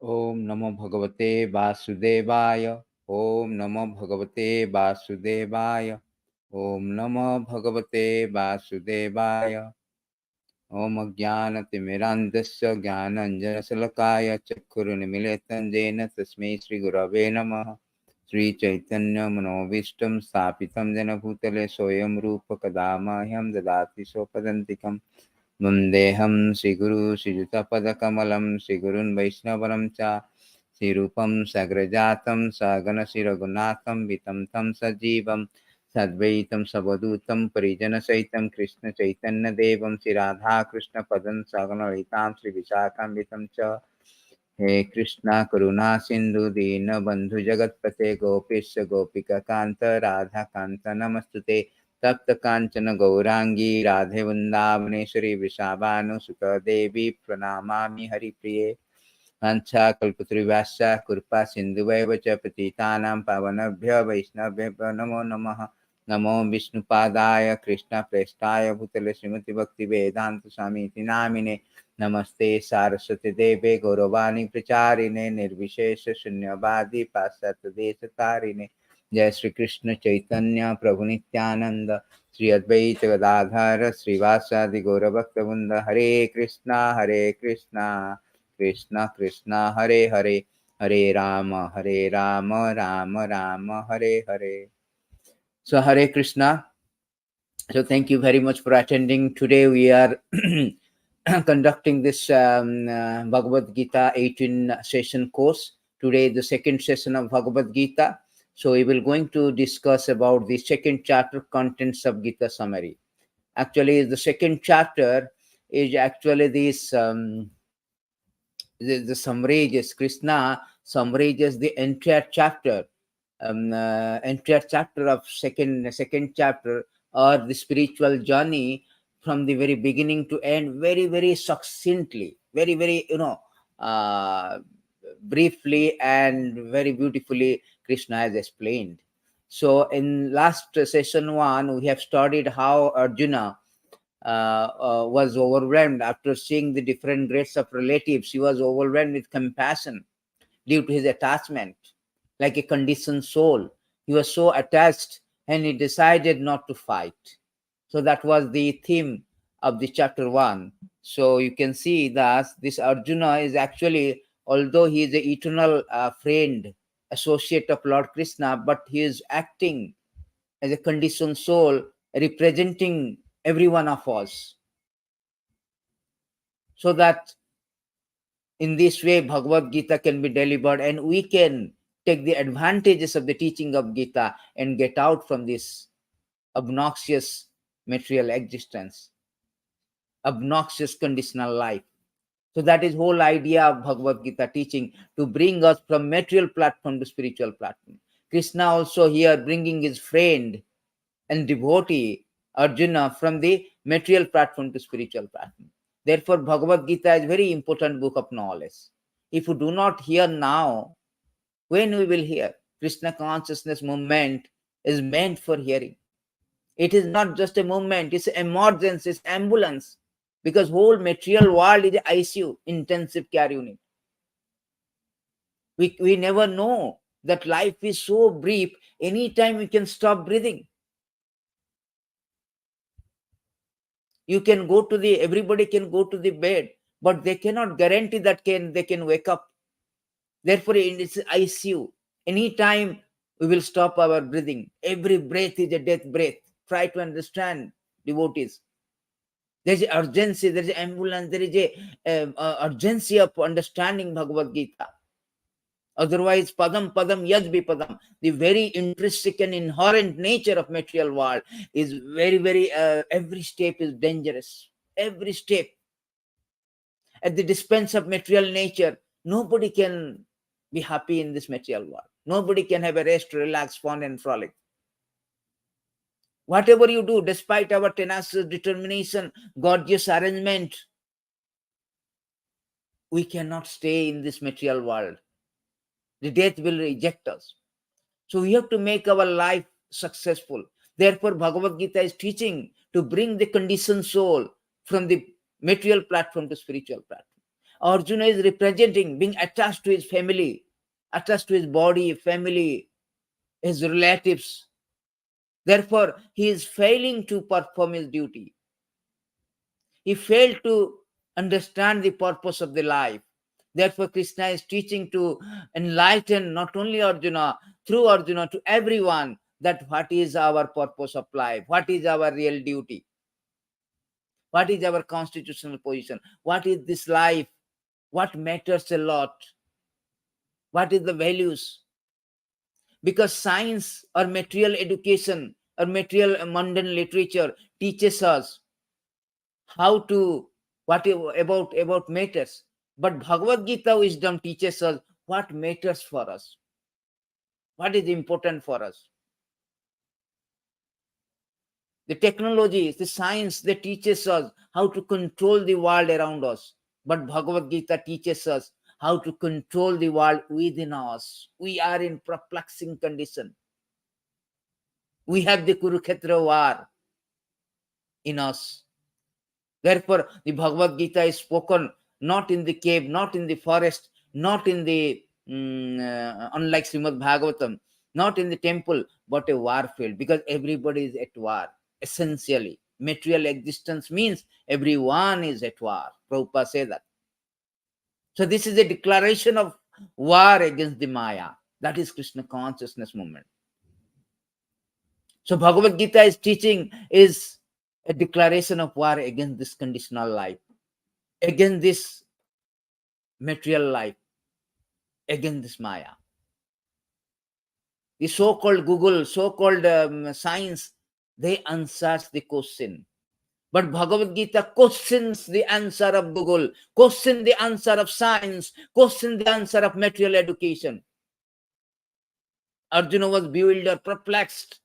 Om Namo Bhagavate Vasudevaya. Om Namo Bhagavate Vasudevaya. Om Namo Bhagavate Vasudevaya. Om Jnanatimirandasya Jnananjanasalakaya Chakkurunimilitam Jena Tasmai Shri Gurave Namaha. Sri Chaitanya Manovistam Stapitam Jena Bhutale Soyam Rupa Kadamahyam Dadati Sopadantikam Vandeham Sri Guru Sri Juta Padakamalam Sri Gurun Vaishnavanam Cha Sri Rupam Sagrajatam Sagana Sri Raghunatham Vitam Tam Sajivam Sadvaitam Savadutam Parijana Saitam Krishna Chaitanya Devam Sri Radha Krishna Padan Sagana Vitam Sri Vishakam Vitam Cha He Krishna Karuna Sindhu Dina Bandhu Jagatpate Gopishya Gopika Kanta Radha Kanta Namastute Tapta Kanchana Gaurangi Radhe Vrindavaneshwari Vrishabhanu Sutta Devi Pranamami Hari Priye Vancha Kalpatrivasya Kurpa Sindhuvaiva Cha Patitanam Pavanabhya Vaishnavabhya Namo Namaha Namo Vishnupadaya Krishna Prestaya Bhutale Srimati Bhakti Vedanta Swami Namine Namaste Saraswati Deve Gauravani Pracharine Nirvishesha Shunyavadi Pasat Deshatarine Jai Shri Krishna Chaitanya Prabhu Nityananda Sri Advaita Gadadhara Srivasadi Gauravakta Hare Krishna Krishna Krishna Hare Hare Hare Rama Rama Rama Hare Hare. So Hare Krishna. So thank you very much for attending. Today we are conducting this Bhagavad Gita 18 session course. Today the second session of Bhagavad Gita. So we will going to discuss about the second chapter contents of Gita summary. Actually, the second chapter is actually this the summarizes, Krishna summarizes the entire chapter of second chapter, or the spiritual journey from the very beginning to end, very very succinctly, very very briefly and very beautifully Krishna has explained. So in last session 1 we have studied how Arjuna was overwhelmed after seeing the different grades of relatives. He was overwhelmed with compassion due to his attachment, like a conditioned soul. He was so attached and he decided not to fight. So that was the theme of the chapter 1. So you can see that this Arjuna is actually, although he is an eternal friend, associate of Lord Krishna, but he is acting as a conditioned soul representing every one of us. So that in this way Bhagavad Gita can be delivered and we can take the advantages of the teaching of Gita and get out from this obnoxious material existence, obnoxious conditional life. So that is whole idea of Bhagavad Gita teaching, to bring us from material platform to spiritual platform. Krishna also here bringing his friend and devotee Arjuna from the material platform to spiritual platform. Therefore, Bhagavad Gita is a very important book of knowledge. If you do not hear now, when we will hear? Krishna consciousness movement is meant for hearing. It is not just a movement, it's emergency, it's ambulance. Because whole material world is ICU, intensive care unit. We never know that life is so brief, anytime we can stop breathing. You can go to everybody can go to the bed, but they cannot guarantee that they can wake up. Therefore, in its ICU, anytime we will stop our breathing. Every breath is a death breath. Try to understand, devotees. There's urgency, there's ambulance, there is a urgency of understanding Bhagavad Gita. Otherwise, padam padam yajbi padam, the very intrinsic and inherent nature of material world is very, very, every step is dangerous. Every step. At the dispense of material nature, nobody can be happy in this material world. Nobody can have a rest, relax, fun and frolic. Whatever you do, despite our tenacious determination, gorgeous arrangement, we cannot stay in this material world. The death will reject us. So we have to make our life successful. Therefore, Bhagavad Gita is teaching to bring the conditioned soul from the material platform to spiritual platform. Arjuna is representing being attached to his family, attached to his body, family, his relatives. Therefore, he is failing to perform his duty. He failed to understand the purpose of the life. Therefore, Krishna is teaching to enlighten not only Arjuna, through Arjuna to everyone, that what is our purpose of life, what is our real duty, what is our constitutional position, what is this life, what matters a lot, what is the values. Because science or material education or material mundane literature teaches us how to about matters, but Bhagavad Gita wisdom teaches us what matters for us, what is important for us. The technology, the science, that teaches us how to control the world around us, but Bhagavad Gita teaches us how to control the world within us. We are in perplexing condition. We have the Kurukshetra war in us. Therefore, the Bhagavad Gita is spoken not in the cave, not in the forest, not in the, unlike Srimad Bhagavatam, not in the temple, but a war field, because everybody is at war. Essentially, material existence means everyone is at war. Prabhupada said that. So this is a declaration of war against the Maya. That is Krishna consciousness movement. So Bhagavad Gita is teaching is a declaration of war against this conditional life, against this material life, against this Maya. The so-called Google, so-called science, they answers the question. But Bhagavad Gita questions the answer of Google, questions the answer of science, questions the answer of material education. Arjuna was bewildered, perplexed.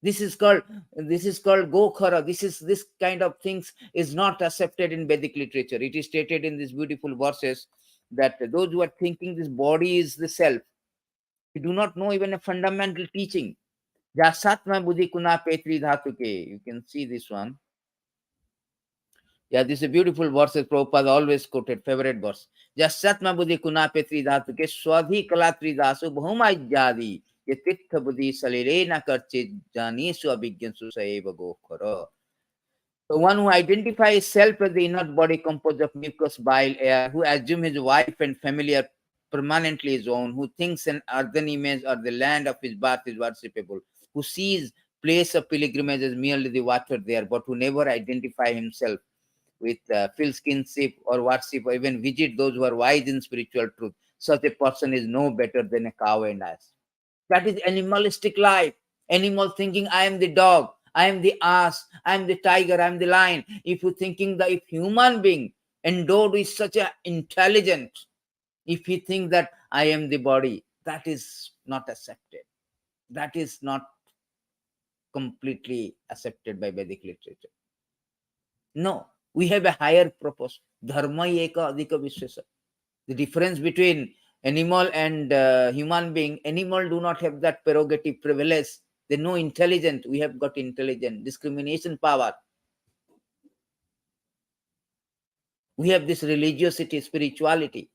This is called Gokhara. This kind of things is not accepted in Vedic literature. It is stated in these beautiful verses that those who are thinking this body is the self, you do not know even a fundamental teaching. Jasatma buddhi kuna petri dhatuke. You can see this one. Yeah, this is a beautiful verse that Prabhupada always quoted, favorite verse. Jasatma buddhi kuna petri dhatuke swadhi kalatri dasu bhuma ijjadi ye tirtha buddhi salire na karche janisu abhigyansu saeva gokhara. So one who identifies self as the inert body composed of mucus, bile, air, who assumes his wife and family are permanently his own, who thinks an earthen image or the land of his birth is worshipable, who sees place of pilgrimage as merely the water there, but who never identify himself with feel kinship or worship or even visit those who are wise in spiritual truth. Such a person is no better than a cow and ass. That is animalistic life. Animal thinking, I am the dog, I am the ass, I am the tiger, I am the lion. If you thinking that if human being endowed with such a intelligent, if he think that I am the body, that is not accepted. That is not completely accepted by Vedic literature. No, we have a higher purpose. Dharma eka adhika vishwesa. The difference between animal and human being, animal do not have that prerogative privilege. They know intelligent. We have got intelligent discrimination power. We have this religiosity, spirituality.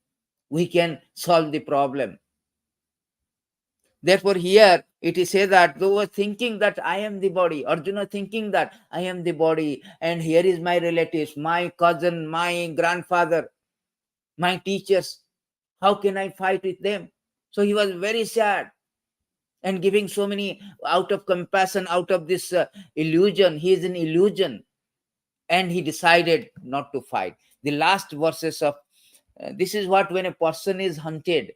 We can solve the problem. Therefore, here it is said that they were thinking that I am the body. Arjuna thinking that I am the body, and here is my relatives, my cousin, my grandfather, my teachers. How can I fight with them? So he was very sad and giving so many out of compassion, out of this illusion. He is an illusion, and he decided not to fight. The last verses of this is what when a person is hunted,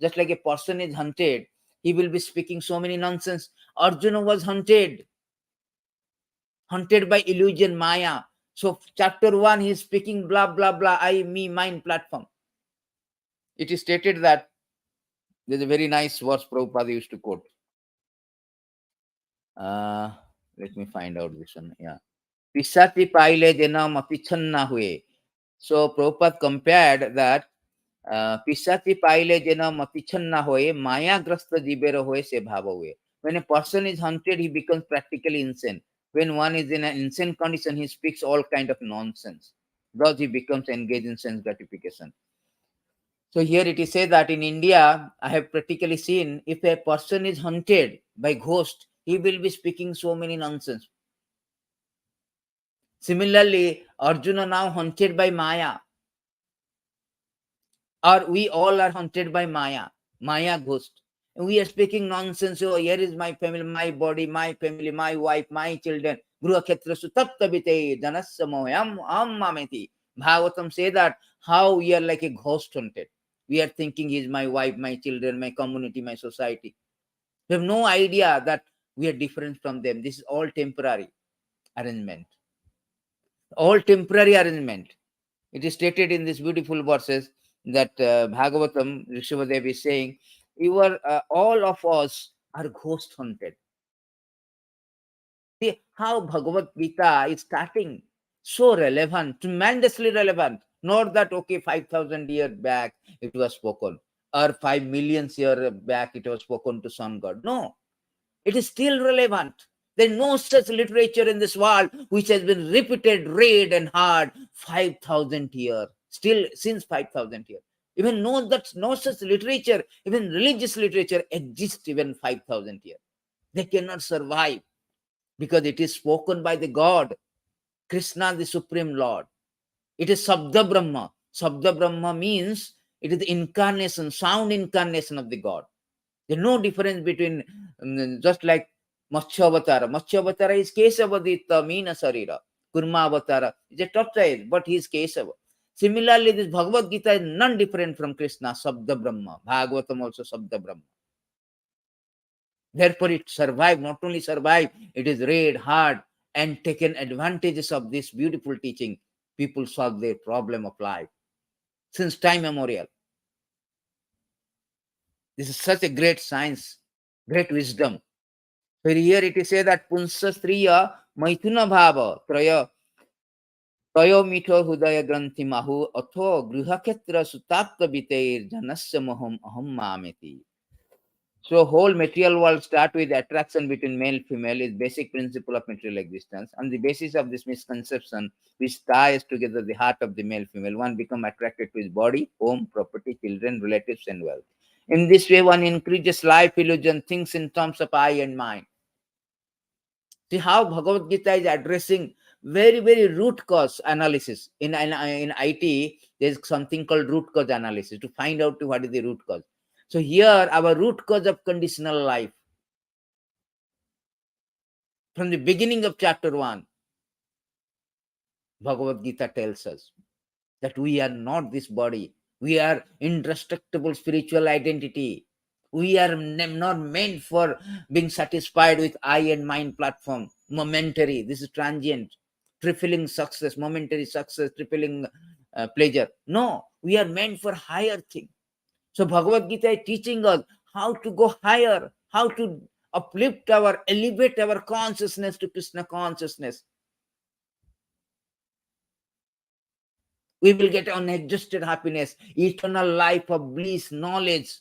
just like a person is hunted, he will be speaking so many nonsense. Arjuna was hunted by illusion, Maya. So chapter 1, he is speaking blah blah blah, I, me, mine platform. It is stated that there's a very nice verse Prabhupada used to quote. Let me find out this one. Yeah. Pisati paile janam apichanna hue. So Prabhupada compared that pisati paile janam apichanna hue maya grasta jibera hue se bhava hue. When a person is hunted, he becomes practically insane. When one is in an insane condition, he speaks all kind of nonsense. Thus he becomes engaged in sense gratification. So here it is said that in India, I have practically seen if a person is haunted by ghost, he will be speaking so many nonsense. Similarly, Arjuna now haunted by Maya, or we all are haunted by Maya, Maya ghost. And we are speaking nonsense. Oh, here is my family, my body, my family, my wife, my children. Gruhakshetra sutaptabite janasya mohyam ammameti. Bhagavatam say that how we are like a ghost hunted. We are thinking he is my wife, my children, my community, my society. We have no idea that we are different from them. This is all temporary arrangement. All temporary arrangement. It is stated in these beautiful verses that Bhagavatam, Rishabhadev is saying, all of us are ghost hunted. See how Bhagavad Gita is starting so relevant, tremendously relevant. Not that, okay, 5,000 years back it was spoken, or 5 million years back it was spoken to sun god. No, it is still relevant. There is no such literature in this world which has been repeated, read, and heard 5,000 years. Still, since 5,000 years. Even no such literature, even religious literature exists even 5,000 years. They cannot survive because it is spoken by the God, Krishna, the Supreme Lord. It is Sabda Brahma. Sabda Brahma means it is the incarnation, sound incarnation of the God. There is no difference between just like Matsya Avatara. Matsya Avatara is Kesavadita Meena Sarira. Kurma Avatara is a tortoise, but he is Kesava. Similarly, this Bhagavad Gita is none different from Krishna, Sabda Brahma. Bhagavatam also Sabda Brahma. Therefore, it survived, not only survived, it is read, heard, and taken advantages of this beautiful teaching. People solve their problem of life since time immemorial. This is such a great science, great wisdom. So here it is said that Punsa Striya Maithuna Bhava Trayo Mito Hudaya Granthi Mahu Atho Gruhaketra Sutapta Biteir Janasya Moham Aham Mameti. So whole material world start with attraction between male female is basic principle of material existence. On the basis of this misconception, which ties together the heart of the male female, one become attracted to his body, home, property, children, relatives, and wealth. In this way, one increases life illusion, thinks in terms of I and mine. See how Bhagavad Gita is addressing very, very root cause analysis. In IT, there's something called root cause analysis to find out what is the root cause. So here, our root cause of conditional life, from the beginning of chapter 1, Bhagavad Gita tells us that we are not this body. We are indestructible spiritual identity. We are not meant for being satisfied with I and mind platform. Momentary. This is transient. Trifling success, momentary success, trifling pleasure. No, we are meant for higher thing. So Bhagavad Gita is teaching us how to go higher, how to elevate our consciousness to Krishna consciousness. We will get unadjusted happiness, eternal life of bliss, knowledge.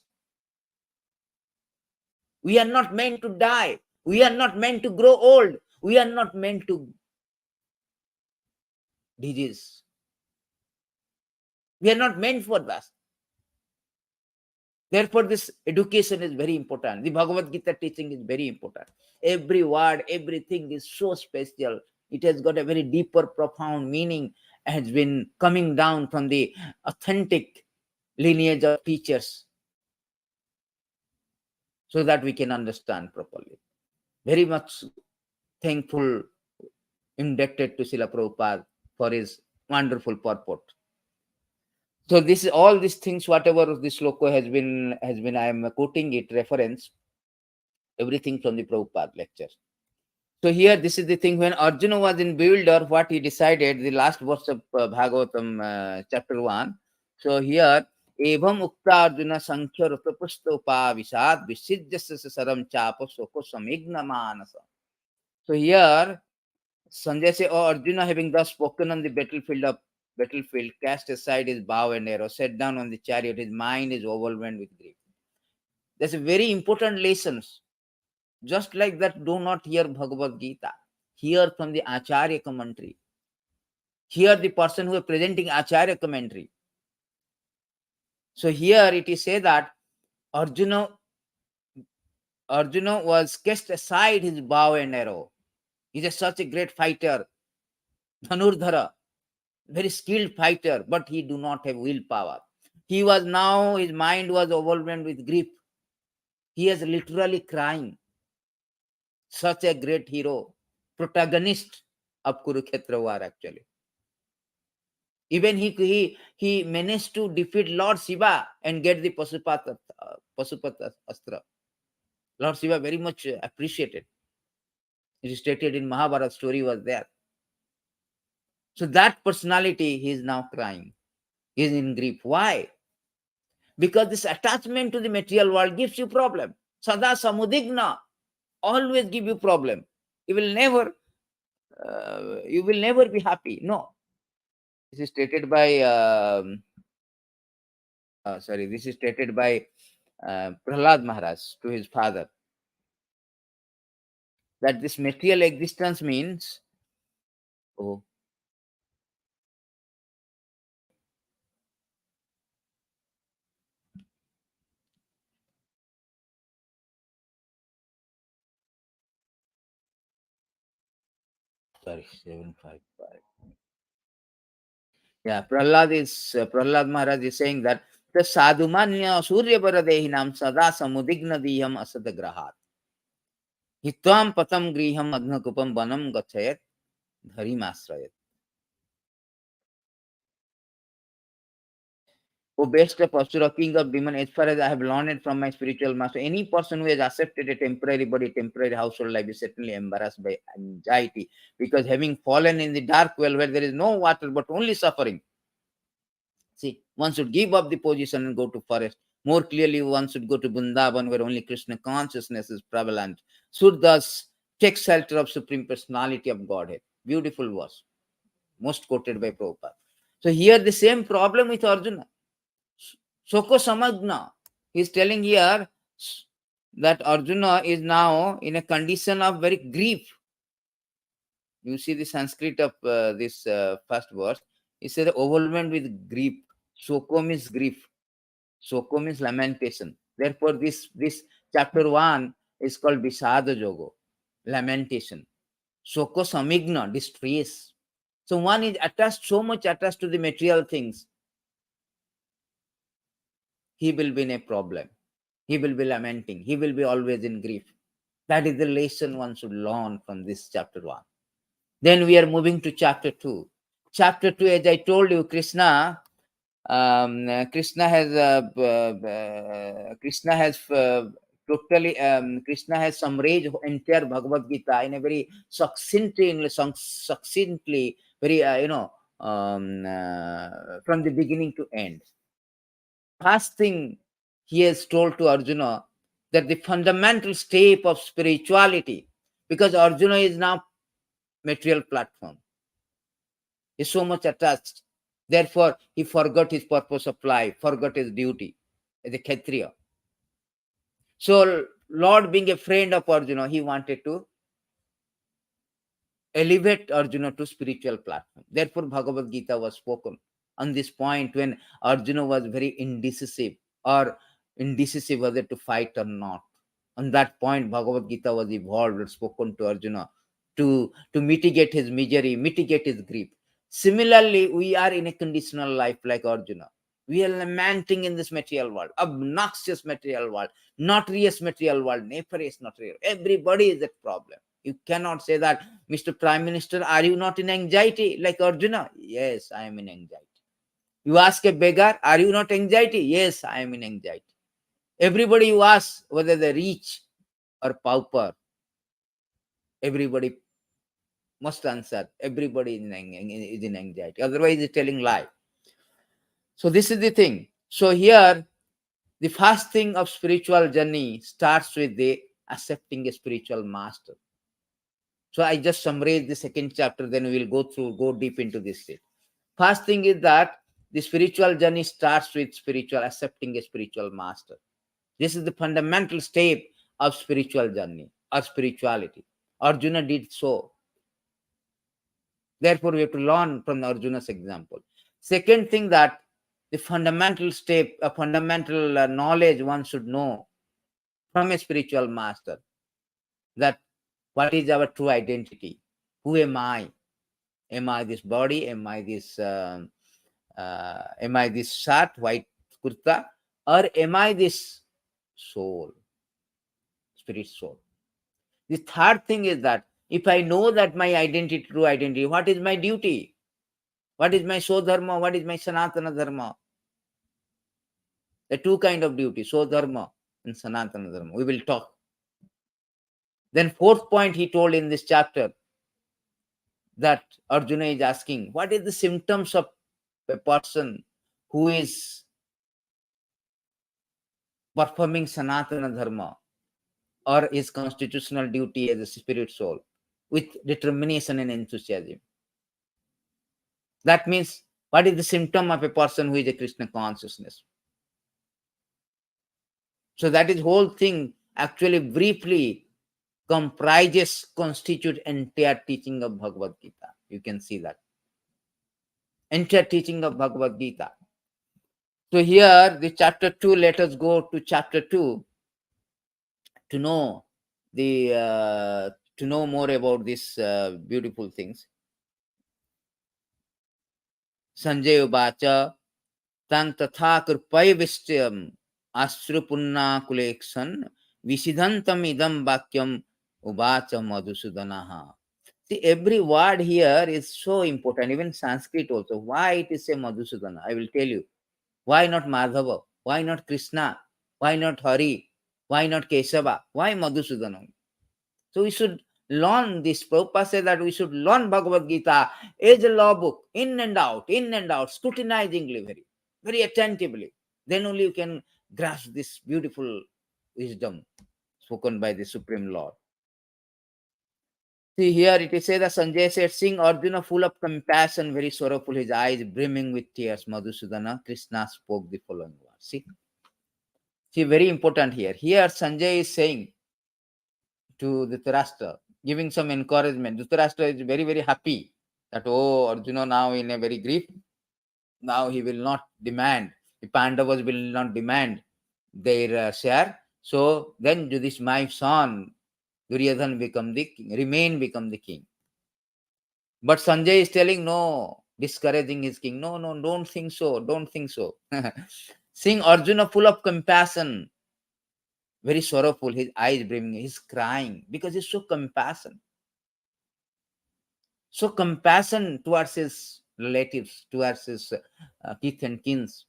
We are not meant to die. We are not meant to grow old. We are not meant to disease. We are not meant for that. Therefore, this education is very important. The Bhagavad Gita teaching is very important. Every word, everything is so special. It has got a very deeper, profound meaning, has been coming down from the authentic lineage of teachers so that we can understand properly. Very much thankful, indebted to Srila Prabhupada for his wonderful purport. So this is all these things, whatever this sloka has been, I am quoting it, reference, everything from the Prabhupada lecture. So here, this is the thing, when Arjuna was in bewildered, what he decided, the last verse of Bhagavatam chapter 1. So here, Evam Ukta Arjuna Sankhya Ratapustopa Visad Visijjasa Saram Chapa Soko Samigna Manasa. So here, Sanjay says, "Oh Arjuna, having thus spoken on the battlefield, cast aside his bow and arrow, sat down on the chariot. His mind is overwhelmed with grief." That's a very important lesson. Just like that, do not hear Bhagavad Gita. Hear from the Acharya commentary. Here the person who is presenting Acharya commentary. So here it is said that Arjuna was cast aside his bow and arrow. He is such a great fighter, Dhanurdhara, very skilled fighter, but he do not have willpower. He was now, his mind was overwhelmed with grief. He is literally crying. Such a great hero, protagonist of Kurukshetra war actually. Even he managed to defeat Lord Shiva and get the Pasupat Astra. Lord Shiva very much appreciated. It is stated in Mahabharata story was there. So that personality, he is now crying. He is in grief. Why? Because this attachment to the material world gives you problem. Sada samudigna, always give you problem. You will never be happy. No. This is stated by Prahlad Maharaj to his father, that this material existence means, oh, sorry, 755. Yeah, Prahlad Maharaj is saying that the sadhumanya surya varadehinam sada samudigna diham asadagrahat. Hitvam patam griham adnakupam vanam gachayat dharimasrayat. O best of Asura, king of demon, as far as I have learned from my spiritual master, any person who has accepted a temporary body, temporary household life is certainly embarrassed by anxiety, because having fallen in the dark well where there is no water but only suffering. See, one should give up the position and go to forest. More clearly, one should go to Vrindavan where only Krishna consciousness is prevalent. Should thus take shelter of Supreme Personality of Godhead. Beautiful verse, most quoted by Prabhupada. So here the same problem with Arjuna. Soko Samagna. He is telling here that Arjuna is now in a condition of very grief. You see the Sanskrit of this first verse. He said overwhelmed with grief. Soko means grief. Soko means lamentation. Therefore, this chapter 1 is called Visada Jogo, lamentation. Soko Samigna, distress. So one is attached, so much attached to the material things, he will be in a problem. He will be lamenting. He will be always in grief. That is the lesson one should learn from this chapter 1. Then we are moving to chapter 2. Chapter 2, as I told you, Krishna has summarized entire Bhagavad Gita in a very succinctly, very from the beginning to end. First thing he has told to Arjuna, that the fundamental step of spirituality, because Arjuna is now material platform, is so much attached. Therefore, he forgot his purpose of life, forgot his duty as a Kshatriya. So, Lord being a friend of Arjuna, he wanted to elevate Arjuna to spiritual platform. Therefore, Bhagavad Gita was spoken on this point when Arjuna was very indecisive whether to fight or not. On that point, Bhagavad Gita was evolved and spoken to Arjuna to mitigate his misery, mitigate his grief. Similarly, we are in a conditional life like Arjuna. We are lamenting in this material world, obnoxious material world, notorious material world, nefarious, not real. Everybody is a problem. You cannot say that, Mr. Prime Minister, are you not in anxiety like Arjuna? Yes, I am in anxiety. You ask a beggar, are you not anxiety? Yes, I am in anxiety. Everybody you ask whether they're rich or pauper, everybody must answer. Everybody is in anxiety. Otherwise, he's telling lie. So this is the thing. So here, the first thing of spiritual journey starts with the accepting a spiritual master. So I just summarized the second chapter, then we will go deep into this. First thing is that the spiritual journey starts with accepting a spiritual master. This is the fundamental step of spiritual journey or spirituality. Arjuna did so. Therefore, we have to learn from Arjuna's example. Second thing, that the fundamental step, a fundamental knowledge one should know from a spiritual master, that what is our true identity? Who am I? Am I this body? Am I this shirt, white kurta? Or am I this soul, spirit soul? The third thing is that if I know that my identity, true identity, what is my duty? What is my Sodharma? What is my Sanatana Dharma? The two kind of duty, Sodharma and Sanatana Dharma. We will talk. Then fourth point he told in this chapter, that Arjuna is asking, what is the symptoms of a person who is performing Sanatana Dharma or his constitutional duty as a spirit soul with determination and enthusiasm? That means, what is the symptom of a person who is a Krishna consciousness? So that is whole thing actually briefly constitute entire teaching of Bhagavad Gita. You can see that. Entire teaching of Bhagavad Gita. So here, the chapter 2, let us go to chapter 2 to know more about these beautiful things. Sanjay Ubacha Tang Tatha Krupay Vistyam Ashrupunna Kuleksan Visidhantam Idam Vakyam Ubacha Madhusudanaha. See, every word here is so important, even Sanskrit also. Why it is a Madhusudana? I will tell you. Why not Madhava? Why not Krishna? Why not Hari? Why not Kesava? Why Madhusudana? So we should learn this. Prabhupada said that we should learn Bhagavad Gita as a law book, in and out, scrutinizingly, very, very attentively. Then only you can grasp this beautiful wisdom spoken by the Supreme Lord. See, here it is said that Sanjay said, seeing Arjuna full of compassion, very sorrowful, his eyes brimming with tears, Madhusudana, Krishna spoke the following words. See, very important here. Here Sanjay is saying to Dhritarashtra, giving some encouragement. Dhritarashtra is very, very happy that, oh, Arjuna now in a very grief. Now he will not demand, the Pandavas will not demand their share. So then this my son, Duryodhan become the king, become the king. But Sanjay is telling, no, discouraging his king. No, don't think so. Seeing Arjuna full of compassion, very sorrowful, his eyes brimming, he's crying because he's so compassion. So compassion towards his relatives, towards his kith and kins.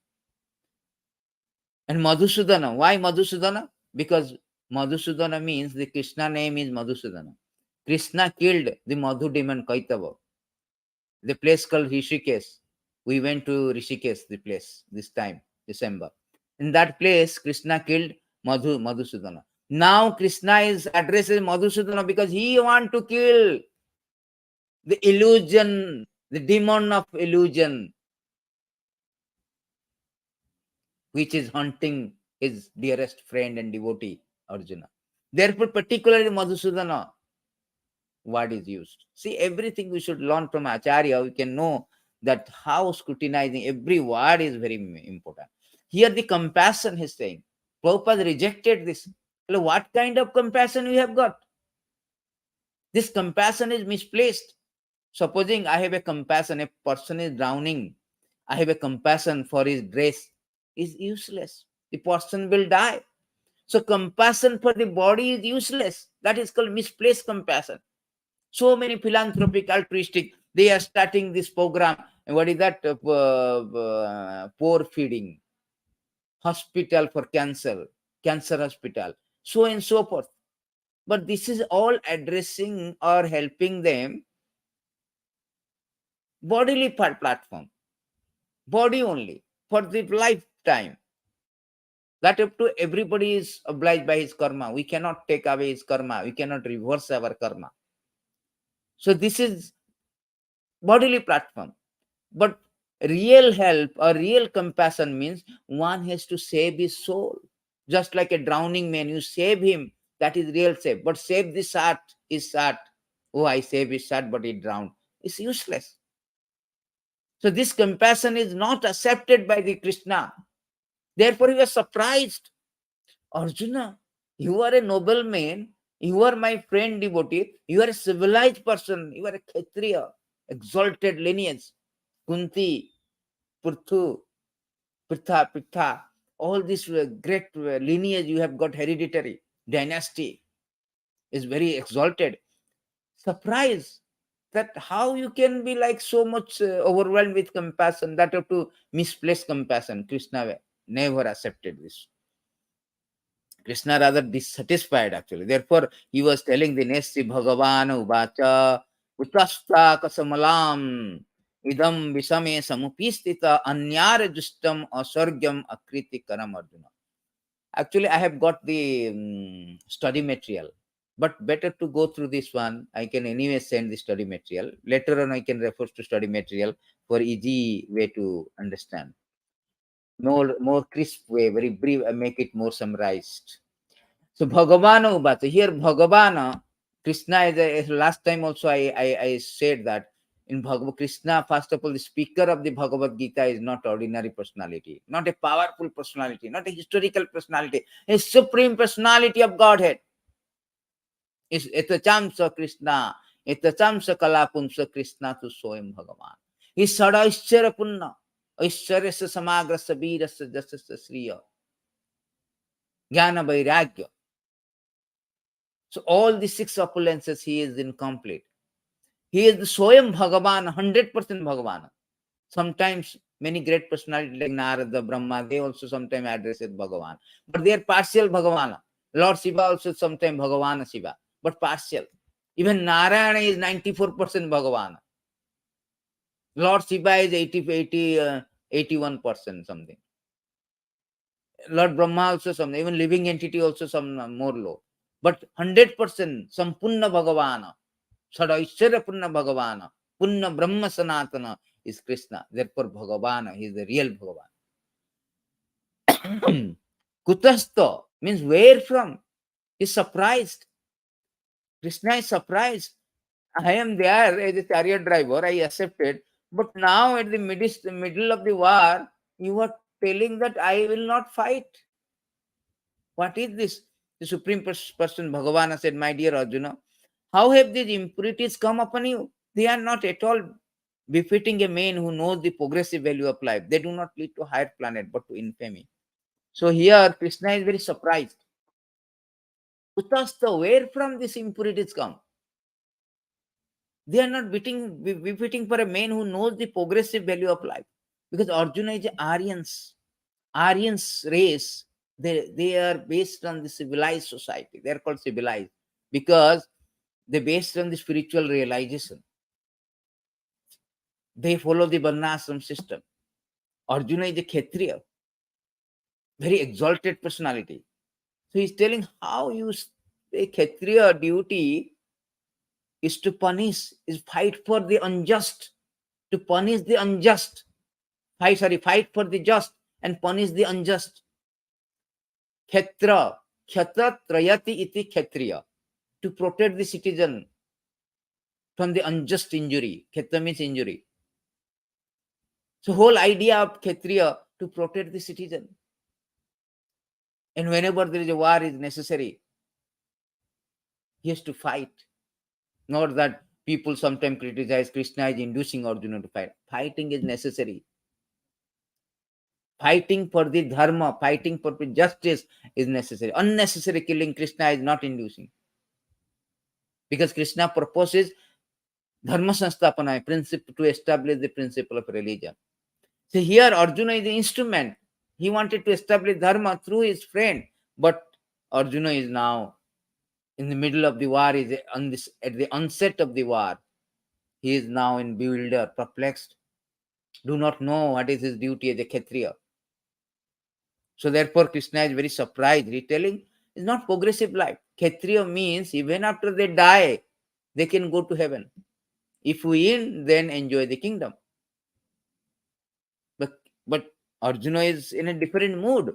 And Madhusudana, why Madhusudana? Because Madhusudana means the Krishna name is Madhusudana. Krishna killed the Madhu demon Kaitava. The place called Rishikesh. We went to Rishikesh, the place, this time, December. In that place, Krishna killed Madhusudana. Now Krishna is addressing Madhusudana because he wants to kill the illusion, the demon of illusion, which is haunting his dearest friend and devotee, Arjuna. Therefore, particularly Madhusudana word is used. See, everything we should learn from Acharya, we can know that how scrutinizing every word is very important. Here the compassion he's saying. Prabhupada rejected this. What kind of compassion we have got? This compassion is misplaced. Supposing I have a compassion, a person is drowning, I have a compassion for his dress, is useless. The person will die. So compassion for the body is useless. That is called misplaced compassion. So many philanthropic, altruistic, they are starting this program. And what is that? Poor feeding, hospital for cancer hospital, so and so forth. But this is all addressing or helping them bodily platform, body only, for the lifetime. That up to everybody is obliged by his karma. We cannot take away his karma. We cannot reverse our karma. So this is bodily platform. But real help or real compassion means one has to save his soul. Just like a drowning man, you save him. That is real save. But save the shirt, his shirt. Oh, I save his shirt, but he drowned. is useless. So this compassion is not accepted by the Krishna. Therefore he was surprised. Arjuna, you are a noble man, you are my friend devotee, you are a civilized person, you are a Kshatriya, exalted lineage, Kunti, Purthu, Pitha, all this great lineage you have got, hereditary, dynasty is very exalted. Surprise that how you can be like so much overwhelmed with compassion, that of to misplaced compassion. Krishna never accepted this. Krishna rather dissatisfied actually. Therefore, he was telling the next Bhagavan Uvacha Utasta Kasamalam Idam Visame Samupistita Anyara Justam Asargyam Akriti Karam Arjuna. Actually, I have got the study material, but better to go through this one. I can anyway send the study material. Later on, I can refer to study material for easy way to understand. More crisp way, very brief, make it more summarized. So Bhagavana Ubata. Here Bhagavana, Krishna is last time also I said that in Bhagavad Krishna, first of all, the speaker of the Bhagavad Gita is not ordinary personality, not a powerful personality, not a historical personality, a supreme personality of Godhead. Is etachamsa Krishna, etachamsa kalapumsa Krishna tu soyam Bhagavan. Is sada ischara punna, ischarasa samagrasa virasa jasasa sriya, jnana vairagya. So all the six opulences he is incomplete. He is the Swayam Bhagavan, 100% Bhagavan. Sometimes many great personalities like Narada, Brahma, they also sometimes address it Bhagavan. But they are partial Bhagavan. Lord Shiva also sometimes Bhagavan Shiva, but partial. Even Narayana is 94% Bhagavan. Lord Shiva is 81% something. Lord Brahma also some, even living entity also some more low. But 100% Sampurna Bhagavana, Sadaishara Punna Bhagavana, Punna Brahma Sanatana is Krishna. Therefore Bhagavana, he is the real Bhagavan. Kutastha means where from? He is surprised. Krishna is surprised. I am there as a chariot driver, I accepted. But now at the middle of the war, you are telling that I will not fight. What is this? The Supreme Person Bhagavana said, my dear Arjuna, how have these impurities come upon you? They are not at all befitting a man who knows the progressive value of life. They do not lead to higher planet, but to infamy. So here Krishna is very surprised. Utastha, where from these impurities come? They are not befitting for a man who knows the progressive value of life. Because Arjuna is Aryans. Aryans race, they are based on the civilized society. They are called civilized because they based on the spiritual realization. They follow the Varnashram system. Arjuna is a Kshatriya, very exalted personality. So he's telling how you a Kshatriya duty is to punish, is fight for the unjust, to punish the unjust. Fight for the just and punish the unjust. Kshetra, Kshetra Trayati iti Kshetriya, to protect the citizen from the unjust injury. Kshetra means injury. So whole idea of Kshatriya to protect the citizen. And whenever there is a war is necessary, he has to fight. Not that people sometimes criticize Krishna is inducing Arjuna to fight. Fighting is necessary. Fighting for the dharma, fighting for the justice is necessary. Unnecessary killing Krishna is not inducing. Because Krishna proposes dharma sanstapana, principle to establish the principle of religion. So here Arjuna is the instrument. He wanted to establish dharma through his friend, but Arjuna is now in the middle of the war, is on this at the onset of the war. He is now in bewildered, perplexed, do not know what is his duty as a Kshatriya. So therefore Krishna is very surprised. Retelling is not progressive life. Kshatriya means even after they die, they can go to heaven. If we win, then enjoy the kingdom. But Arjuna is in a different mood.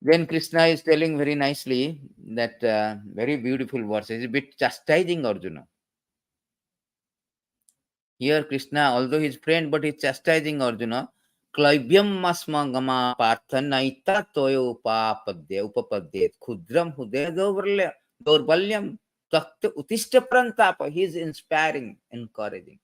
Then Krishna is telling very nicely that very beautiful verse. It's a bit chastising Arjuna. Here Krishna, although his friend, but he's chastising Arjuna. Klaibyam masma gama partha naita toyo upapadde khudram hudaya dorbalyam takta utishta prantapa. He is inspiring, encouraging.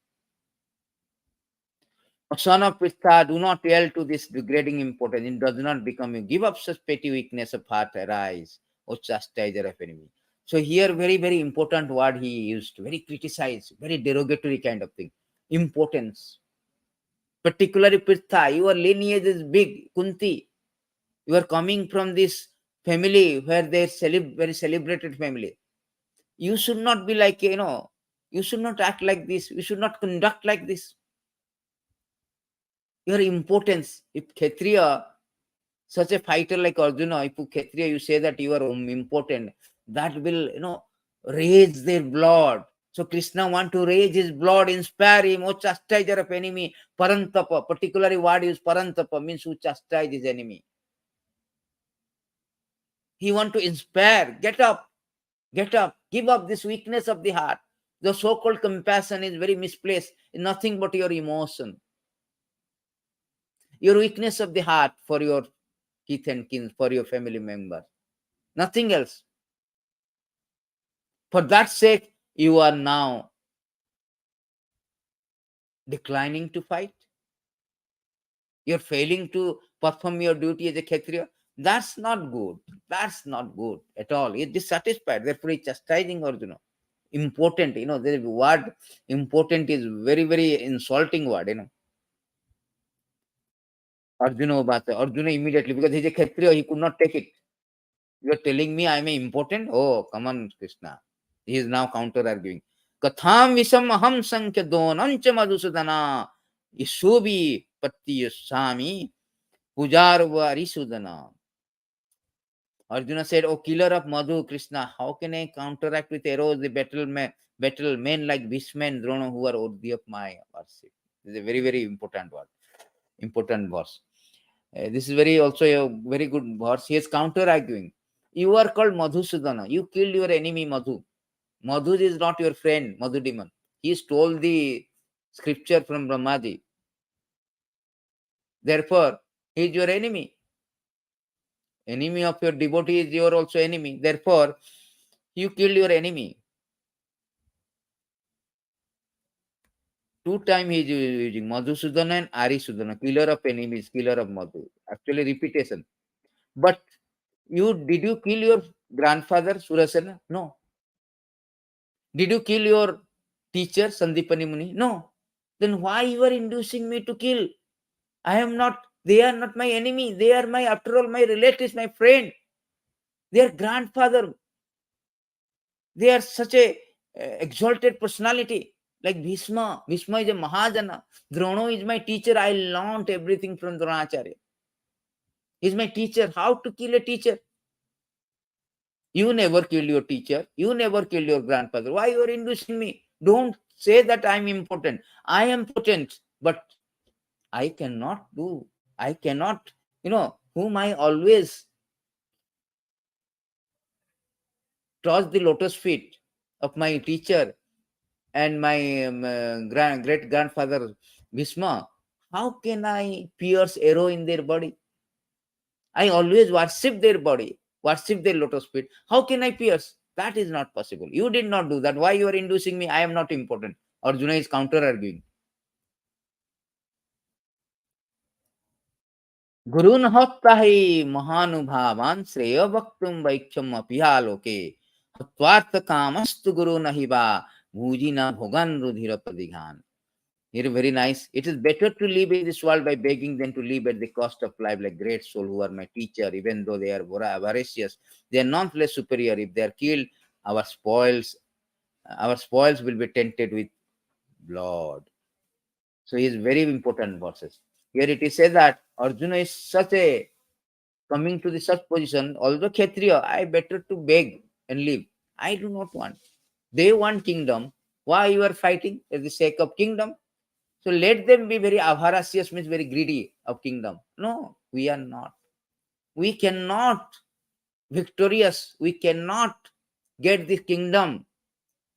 Son of Pritha, do not yell to this degrading importance. It does not become you. Give up such petty weakness of heart, arise, O chastiser of enemy. So here, very, very important word he used, very criticized, very derogatory kind of thing. Importance. Particularly Pritha, your lineage is big, Kunti. You are coming from this family where they very celebrated family. You should not be like, you should not act like this. You should not conduct like this. Your importance. If Kshatriya, such a fighter like Arjuna, if Kshatriya, you say that you are important, that will, raise their blood. So Krishna want to raise his blood, inspire him, oh chastiser of enemy, parantapa. Particularly word is parantapa, means who chastise his enemy. He want to inspire, get up, give up this weakness of the heart. The so-called compassion is very misplaced, nothing but your emotion. Your weakness of the heart for your kith and kin, for your family member. Nothing else. For that sake, you are now declining to fight. You're failing to perform your duty as a Kshatriya. That's not good. That's not good at all. You're dissatisfied. Therefore, he's chastising Arjuna. Important, the word important is very, very insulting word, Arjuna immediately, because he's a Kshatriya, he could not take it. You are telling me I am important? Oh, come on, Krishna. He is now counter-arguing. Katham visam aham sankhya donancha madhusudana ishubi pattiyasami pujarva arisudana. Arjuna said, oh, killer of Madhu, Krishna, how can I counteract with arrows the battle men like Bhishma and Drona who are worthy of my worship? This is a very, very important word, important verse. This is also a very good verse. He is counter-arguing. You are called Madhusudana. You killed your enemy Madhu. Madhu is not your friend, Madhu demon. He stole the scripture from Brahmaji. Therefore, he is your enemy. Enemy of your devotee is your also enemy. Therefore, you killed your enemy. Two times he is using Madhusudana and Arisudana, killer of enemies, killer of Madhu. Actually, repetition. But did you kill your grandfather Surasena? No. Did you kill your teacher Sandipani Muni? No. Then why you are inducing me to kill? They are not my enemy. They are after all, my relatives, my friend. Their grandfather. They are such a exalted personality. Like Bhishma. Bhishma is a Mahajana. Drona is my teacher. I learned everything from Dronacharya. He is my teacher. How to kill a teacher? You never killed your teacher. You never killed your grandfather. Why you are inducing me? Don't say that I am important. I am potent, but I cannot do. I cannot, whom I always touch the lotus feet of my teacher and my great grandfather Bhishma. How can I pierce arrow in their body? I always worship their body, worship their lotus feet. How can I pierce? That is not possible. You did not do that. Why you are inducing me? I am not important. Arjuna is counter-arguing. Gurun hottahi mahanubhavan sreya bhaktum vaikhyam apihaloke hatvartha kamastu guru nahiva bhujina bhogan rudhira pradighan. Here very nice. It is better to live in this world by begging than to live at the cost of life like great soul who are my teacher, even though they are avaricious. They are nonetheless superior. If they are killed, our spoils will be tainted with blood. So he is very important verses. Here it is said that Arjuna is coming to the such position, although Kshatriya, I better to beg and live. I do not want. They want kingdom. Why you are fighting? For the sake of kingdom. So let them be very avaricious, means very greedy of kingdom. No, we are not. We cannot victorious. We cannot get this kingdom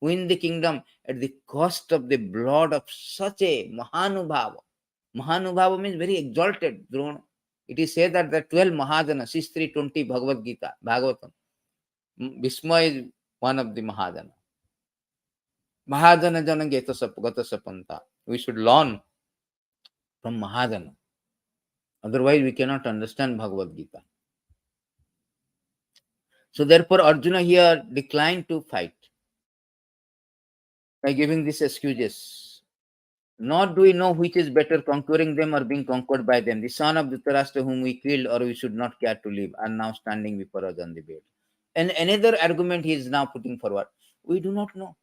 win the kingdom at the cost of the blood of such a Mahanubhava. Mahanubhava means very exalted, Drona. It is said that the 12 Mahajana, 6320 Bhagavad Gītā, Bhagavatam. Bhisma is one of the Mahajana. Mahajana jana gata sapanta. We should learn from Mahajana. Otherwise, we cannot understand Bhagavad Gita. So therefore, Arjuna here declined to fight by giving these excuses. Nor do we know which is better, conquering them or being conquered by them. The son of Dhritarashtra whom we killed or we should not care to live are now standing before us on the bed. And another argument he is now putting forward. We do not know.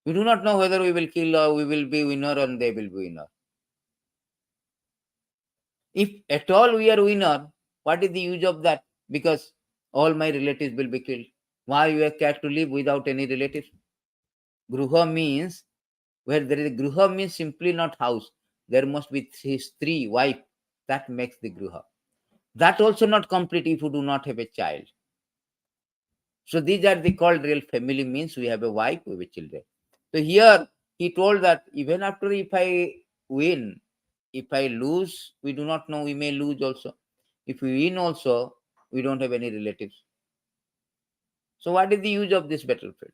We do not know whether we will kill or we will be winner or they will be winner. If at all we are winner, what is the use of that? Because all my relatives will be killed. Why you are care to live without any relatives? Gruha means, where there is a gruha means simply not house. There must be his three wife. That makes the gruha. That also not complete if you do not have a child. So these are the called real family, means we have a wife, we have a children. So here he told that even after if I win, if I lose, we do not know, we may lose also. If we win also, we don't have any relatives. So what is the use of this battlefield?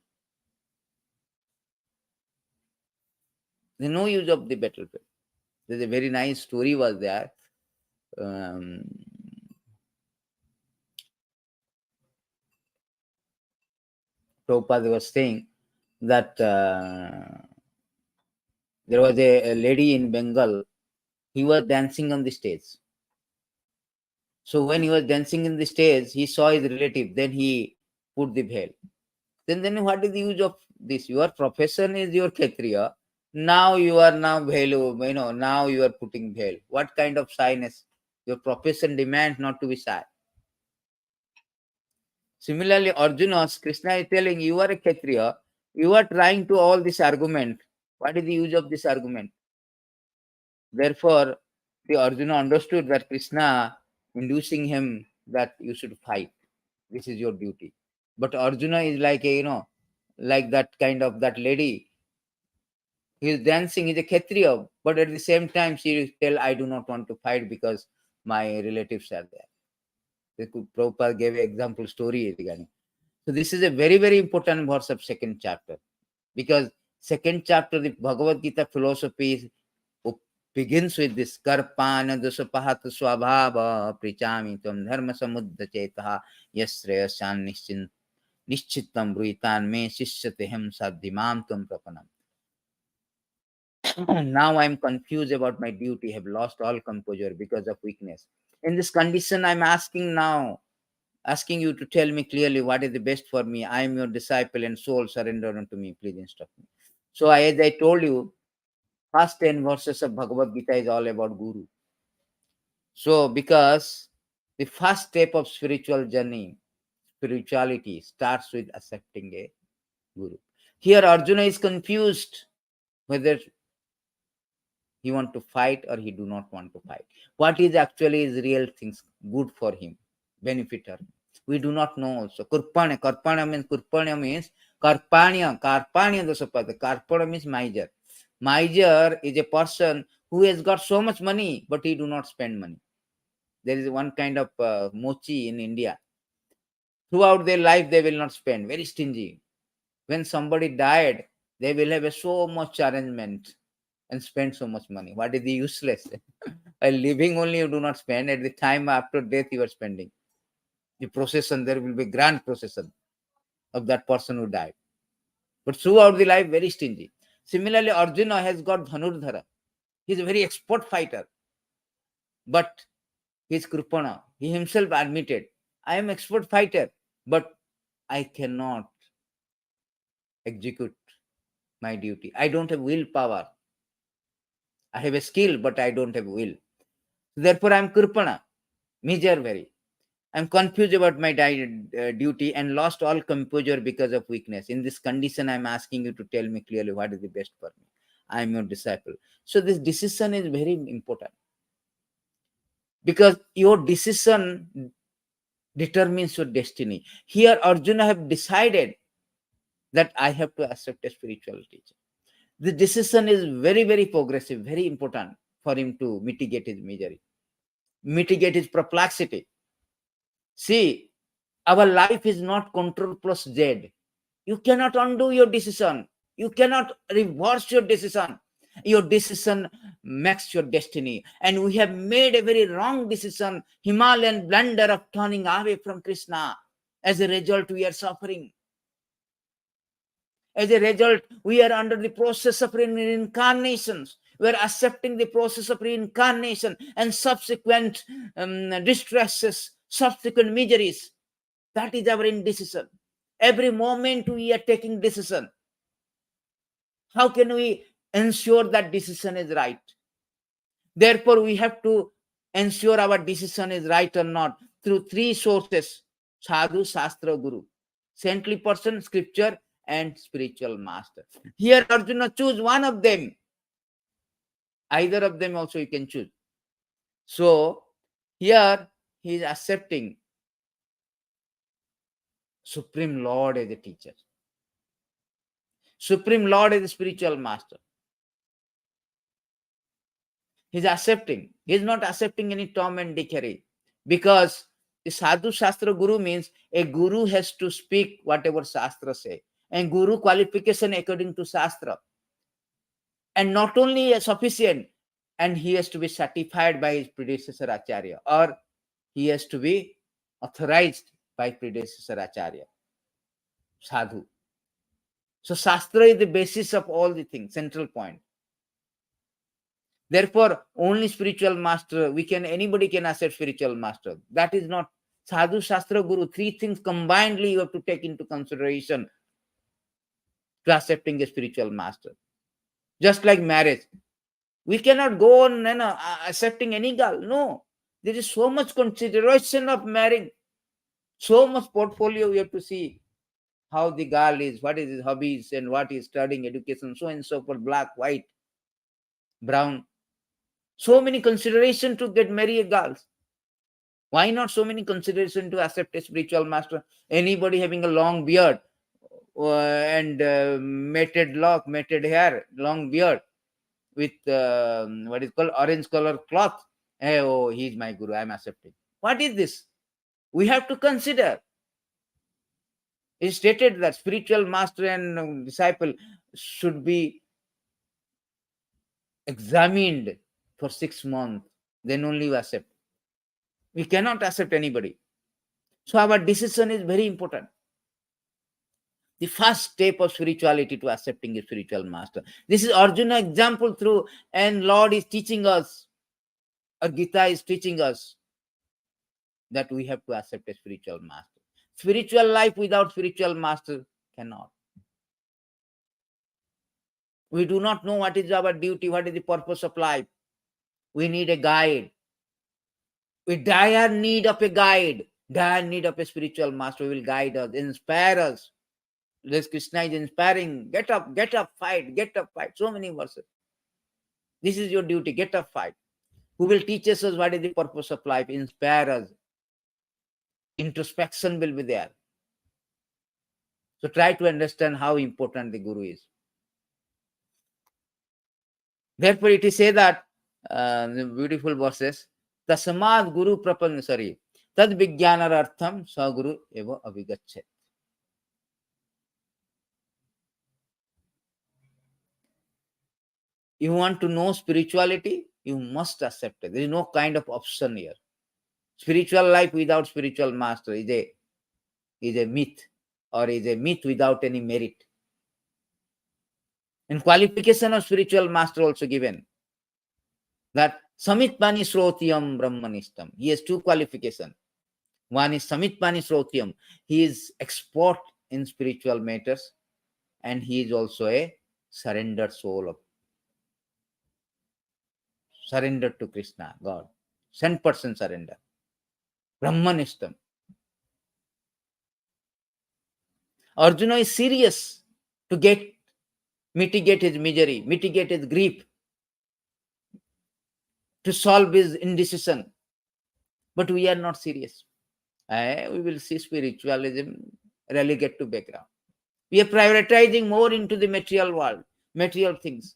There's no use of the battlefield. There's a very nice story was there. Prabhupada was saying that there was a lady in Bengal. He was dancing on the stage. So when he was dancing in the stage, he saw his relative. Then he put the veil. Then what is the use of this? Your profession is your Kshatriya. Now you are now veil, now you are putting veil. What kind of shyness? Your profession demands not to be shy. Similarly, Arjuna, Krishna is telling you are a Kshatriya. You are trying to all this argument. What is the use of this argument? Therefore, the Arjuna understood that Krishna inducing him that you should fight. This is your duty. But Arjuna is like a, like that kind of that lady. He is dancing, he's a Kshatriya, but at the same time she will tell, I do not want to fight because my relatives are there. Prabhupada gave an example story regarding. So this is a very, very important verse of second chapter. Because second chapter, the Bhagavad Gita philosophy begins with this karpana dosapahat swabhava prichami tam dharma samudda chetaha yasreyasan nishchitam bruitan me sishyate hem sadhimam tam prapanam. Now I am confused about my duty, have lost all composure because of weakness. In this condition, I'm asking you to tell me clearly what is the best for me. I am your disciple and soul, surrender unto me. Please instruct me. So as I told you, first 10 verses of Bhagavad Gita is all about Guru. So because the first step of spiritual journey, spirituality starts with accepting a Guru. Here Arjuna is confused whether he want to fight or he do not want to fight. What is actually his real things good for him, benefit her. We do not know also. Karpanya means Karpanya Dasapada. Karpanya means miser. Miser is a person who has got so much money, but he do not spend money. There is one kind of mochi in India. Throughout their life, they will not spend. Very stingy. When somebody died, they will have so much arrangement and spend so much money. What is the useless? While living only, you do not spend. At the time after death, you are spending. The procession, there will be grand procession of that person who died. But throughout the life, very stingy. Similarly, Arjuna has got Dhanurdhara. He is a very expert fighter. But he is Kripana. He himself admitted, I am expert fighter, but I cannot execute my duty. I don't have willpower. I have a skill, but I don't have will. Therefore, I am Kripana, miser very. I am confused about my duty and lost all composure because of weakness. In this condition, I am asking you to tell me clearly what is the best for me. I am your disciple. So this decision is very important. Because your decision determines your destiny. Here, Arjuna have decided that I have to accept a spiritual teacher. The decision is very, very progressive, very important for him to mitigate his misery, mitigate his perplexity. See, our life is not Control plus Z. You cannot undo your decision. You cannot reverse your decision. Your decision makes your destiny. And we have made a very wrong decision, Himalayan blunder of turning away from Krishna. As a result, we are suffering. As a result, we are under the process of reincarnations. We are accepting the process of reincarnation and subsequent distresses, subsequent miseries. That is our indecision. Every moment we are taking decision. How can we ensure that decision is right? Therefore, we have to ensure our decision is right or not through three sources: Sadhu, Shastra, Guru. Saintly person, scripture, and spiritual master. Here Arjuna choose one of them. Either of them also you can choose. So here he is accepting Supreme Lord as a teacher. Supreme Lord as a spiritual master. He's accepting. He's not accepting any Tom and Dickery. Because the Sadhu Shastra Guru means a Guru has to speak whatever Shastra say. And Guru qualification according to Shastra. And not only sufficient, and he has to be certified by his predecessor Acharya, or he has to be authorized by predecessor Acharya, Sadhu. So Shastra is the basis of all the things, central point. Therefore, only spiritual master, anybody can accept spiritual master. That is not Sadhu, Shastra, Guru. Three things combinedly you have to take into consideration to accepting a spiritual master. Just like marriage. We cannot go on accepting any girl. No. There is so much consideration of marrying. So much portfolio we have to see. How the girl is, what is his hobbies, and what is studying, education, so and so forth, black, white, brown. So many consideration to get married girls. Why not so many consideration to accept a spiritual master? Anybody having a long beard and matted lock, matted hair, long beard with what is called orange color cloth. Hey, oh, he's my guru, I'm accepting. What is this? We have to consider. It is stated that spiritual master and disciple should be examined for 6 months. Then only we accept. We cannot accept anybody. So our decision is very important. The first step of spirituality to accepting a spiritual master. This is Arjuna example through, and Lord is teaching us, or Gītā is teaching us, that we have to accept a spiritual master. Spiritual life without spiritual master cannot. We do not know what is our duty, what is the purpose of life. We need a guide. We dire need of a guide, dire need of a spiritual master who will guide us, inspire us. This Krishna is inspiring. Get up, fight, get up, fight. So many verses. This is your duty, get up, fight. Who will teach us what is the purpose of life, inspire us. Introspection will be there. So try to understand how important the Guru is. Therefore, it is said that, the beautiful verses, Tasmad Guru Prapansari, Tad Vijnanarartham Sa Guru Eva Avigachet. You want to know spirituality, you must accept it. There is no kind of option here. Spiritual life without spiritual master is a myth, or is a myth without any merit. And qualification of spiritual master also given, that Samitpani Srotyam Brahmanistam. He has two qualifications. One is Samitpani Srotyam. He is expert in spiritual matters, and he is also a surrendered soul, surrendered to Krishna, God. 100% surrender. Brahmanistam. Arjuna is serious to mitigate his misery, mitigate his grief, to solve his indecision. But we are not serious. We will see spiritualism relegate to background. We are prioritizing more into the material world, material things.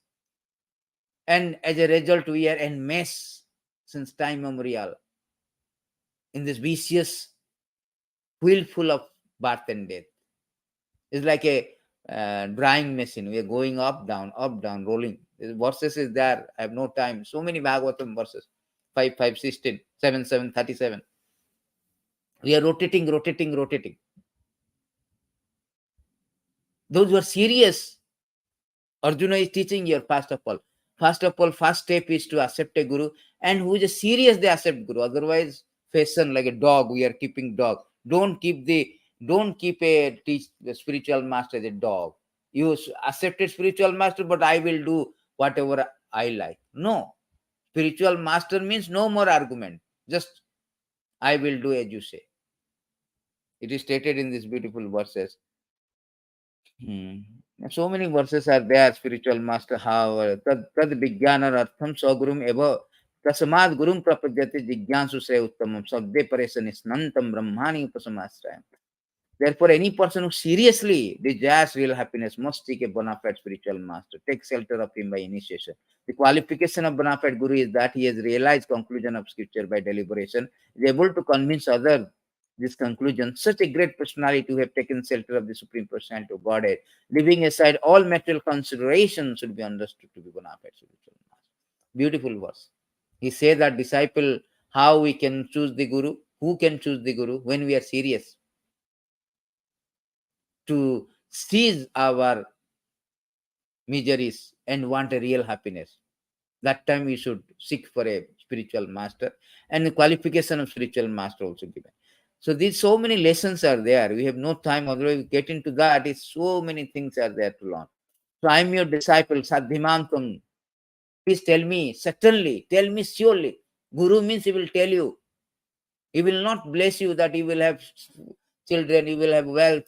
And as a result, we are en masse since time immemorial in this vicious wheel full of birth and death. It's like a drawing machine. We are going up, down, rolling. The verses is there. I have no time. So many Bhagavatam verses. 5, 5, 16, 7, 7, 37. We are rotating. Those who are serious, Arjuna is teaching here, first of all. First step is to accept a guru, and who is serious, they accept guru. Otherwise, fashion like a dog, we are keeping dog. Don't keep the spiritual master as a dog. You accept a spiritual master, but I will do whatever I like. No. Spiritual master means no more argument. Just I will do as you say. It is stated in these beautiful verses. So many verses are there, spiritual master, how tad vijnana artham sagurum eva tasmad gurum prapadyate jigyansu se uttamam sabde paresanisnantam brahmani upasamasrayam. Therefore, any person who seriously desires real happiness must seek a bona fide spiritual master, take shelter of him by initiation. The qualification of bona fide guru is that he has realized conclusion of scripture by deliberation, is able to convince others this conclusion. Such a great personality who have taken shelter of the Supreme Personality of Godhead, leaving aside all material considerations, should be understood to be bona fide spiritual master. Beautiful verse. He says that disciple, how we can choose the guru? Who can choose the guru? When we are serious to cease our miseries and want a real happiness. That time we should seek for a spiritual master, and the qualification of spiritual master also given. So these so many lessons are there. We have no time, otherwise we get into that. It's so many things are there to learn. So I am your disciple, Sadhimantam. Please tell me, certainly, tell me surely. Guru means he will tell you. He will not bless you that you will have children, you will have wealth.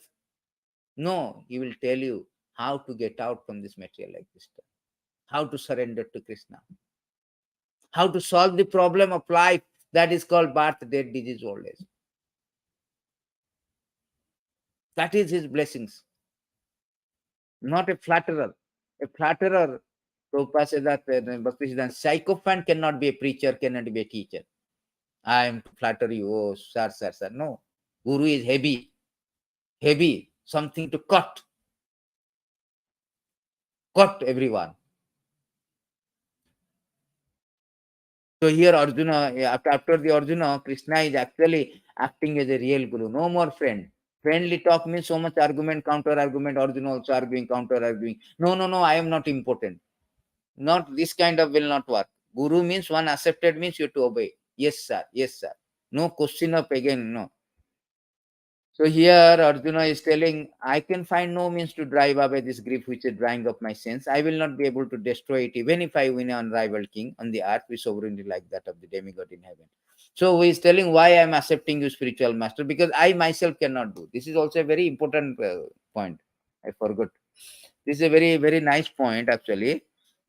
No, he will tell you how to get out from this material existence, how to surrender to Krishna, how to solve the problem of life that is called birth, death, disease, old age. That is his blessings, not a flatterer. A flatterer, Prabhupada says that Bhakti sycophant cannot be a preacher, cannot be a teacher. I am to flatter you, oh, sir. No. Guru is heavy, something to cut everyone. So here Arjuna, after the Arjuna, Krishna is actually acting as a real guru. No more friend. Friendly talk means so much argument, counter argument, Arjuna also arguing, counter arguing. No, I am not important. Not this kind of will not work. Guru means one accepted means you have to obey. Yes, sir. No question of again, no. So here Arjuna is telling, I can find no means to drive away this grief which is drying up my sins. I will not be able to destroy it even if I win an unrivaled king on the earth with sovereignty like that of the demigod in heaven. So he is telling why I am accepting you, spiritual master, because I myself cannot do. This is also a very important point. I forgot. This is a very, very nice point actually.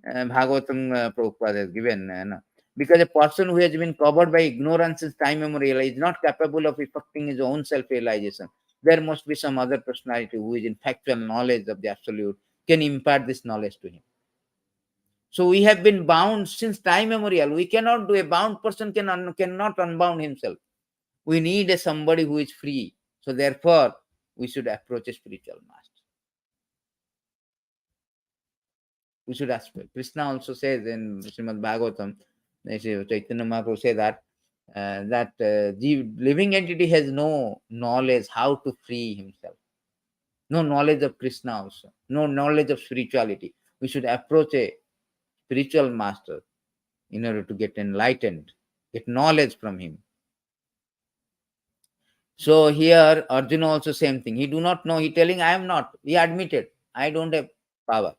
Bhagavatam Prabhupada has given. Because a person who has been covered by ignorance since time immemorial is not capable of effecting his own self-realization. There must be some other personality who is in factual knowledge of the absolute, can impart this knowledge to him. So we have been bound since time immemorial. We cannot do. A bound person cannot unbound himself. We need somebody who is free. So therefore, we should approach a spiritual master. We should ask. Krishna also says in Srimad Bhagavatam, Chaitanya Mahaprabhu say that the living entity has no knowledge how to free himself, no knowledge of Krishna also, no knowledge of spirituality. We should approach a spiritual master in order to get enlightened, get knowledge from him. So here Arjuna also same thing. He do not know. He telling I am not. He admitted I don't have power.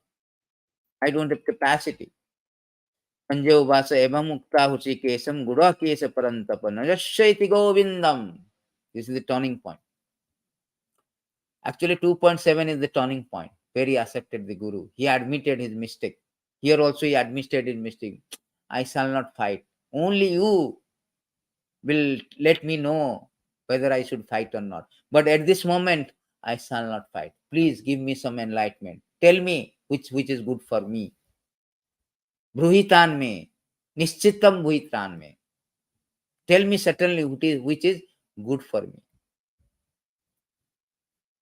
I don't have capacity. Sanjay Uvasa Eva Mukta Husi Kesam Gura Kesa Parantapa Najashaiti Govindam. This is the turning point. Actually, 2.7 is the turning point where he accepted the Guru. He admitted his mistake. Here also he admitted his mistake. I shall not fight. Only you will let me know whether I should fight or not. But at this moment, I shall not fight. Please give me some enlightenment. Tell me which is good for me. Bruhitan me, nishchitam bruhitan me. Tell me certainly which is good for me.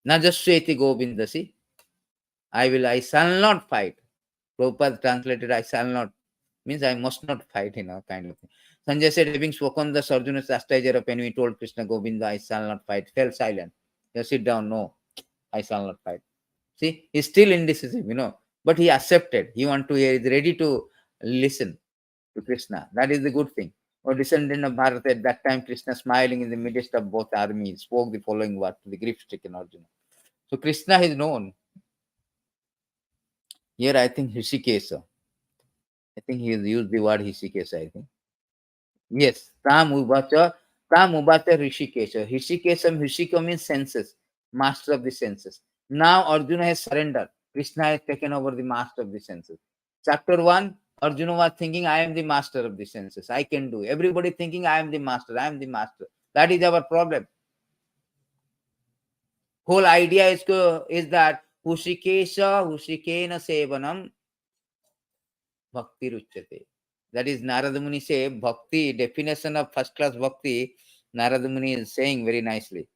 Najasweti Govindasi. I shall not fight. Prabhupada translated, I shall not, means I must not fight, kind of thing. Sanjay said, having spoken the Arjuna's chastiser of enemy, told Krishna, Govinda, I shall not fight. Fell silent. Just sit down. No, I shall not fight. See, he's still indecisive, but he accepted. He is ready to listen to Krishna. That is the good thing. Or descendant of Bharata, at that time, Krishna, smiling in the midst of both armies, spoke the following word to the grief-stricken Arjuna. So Krishna is known. Here, I think Hrishikesha. I think he has used the word Hrishikesha, I think. Yes, Tam Uvacha Hrishikesha. Hrishika means senses, master of the senses. Now Arjuna has surrendered. Krishna has taken over the master of the senses. Chapter 1, Arjuna was thinking, I am the master of the senses. I can do. Everybody thinking, I am the master. I am the master. That is our problem. Whole idea is that Hushikesha Hushikena Sevanam Bhakti Ruchate. That is, Narada Muni say, Bhakti, definition of first class Bhakti, Narada Muni is saying very nicely.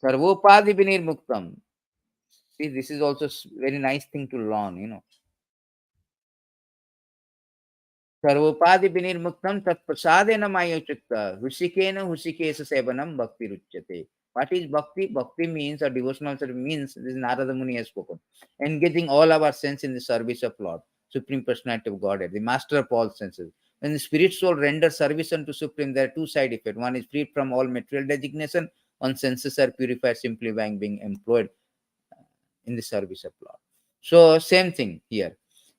Sarvopadi Vinirmuktam. See, this is also very nice thing to learn, Sarvopadi Vinirmuktam tat prasadena mayochitta. Hushikena Hushikesa Sevanam Bhakti Ruchate. What is Bhakti? Bhakti means, or devotional service means, this Narada Muni has spoken, engaging all our sense in the service of Lord, Supreme Personality of Godhead, the master of all senses. When the spirit soul renders service unto Supreme, there are two side effects. One is freed from all material designation, one senses are purified simply by being employed in the service of Lord. So, same thing here.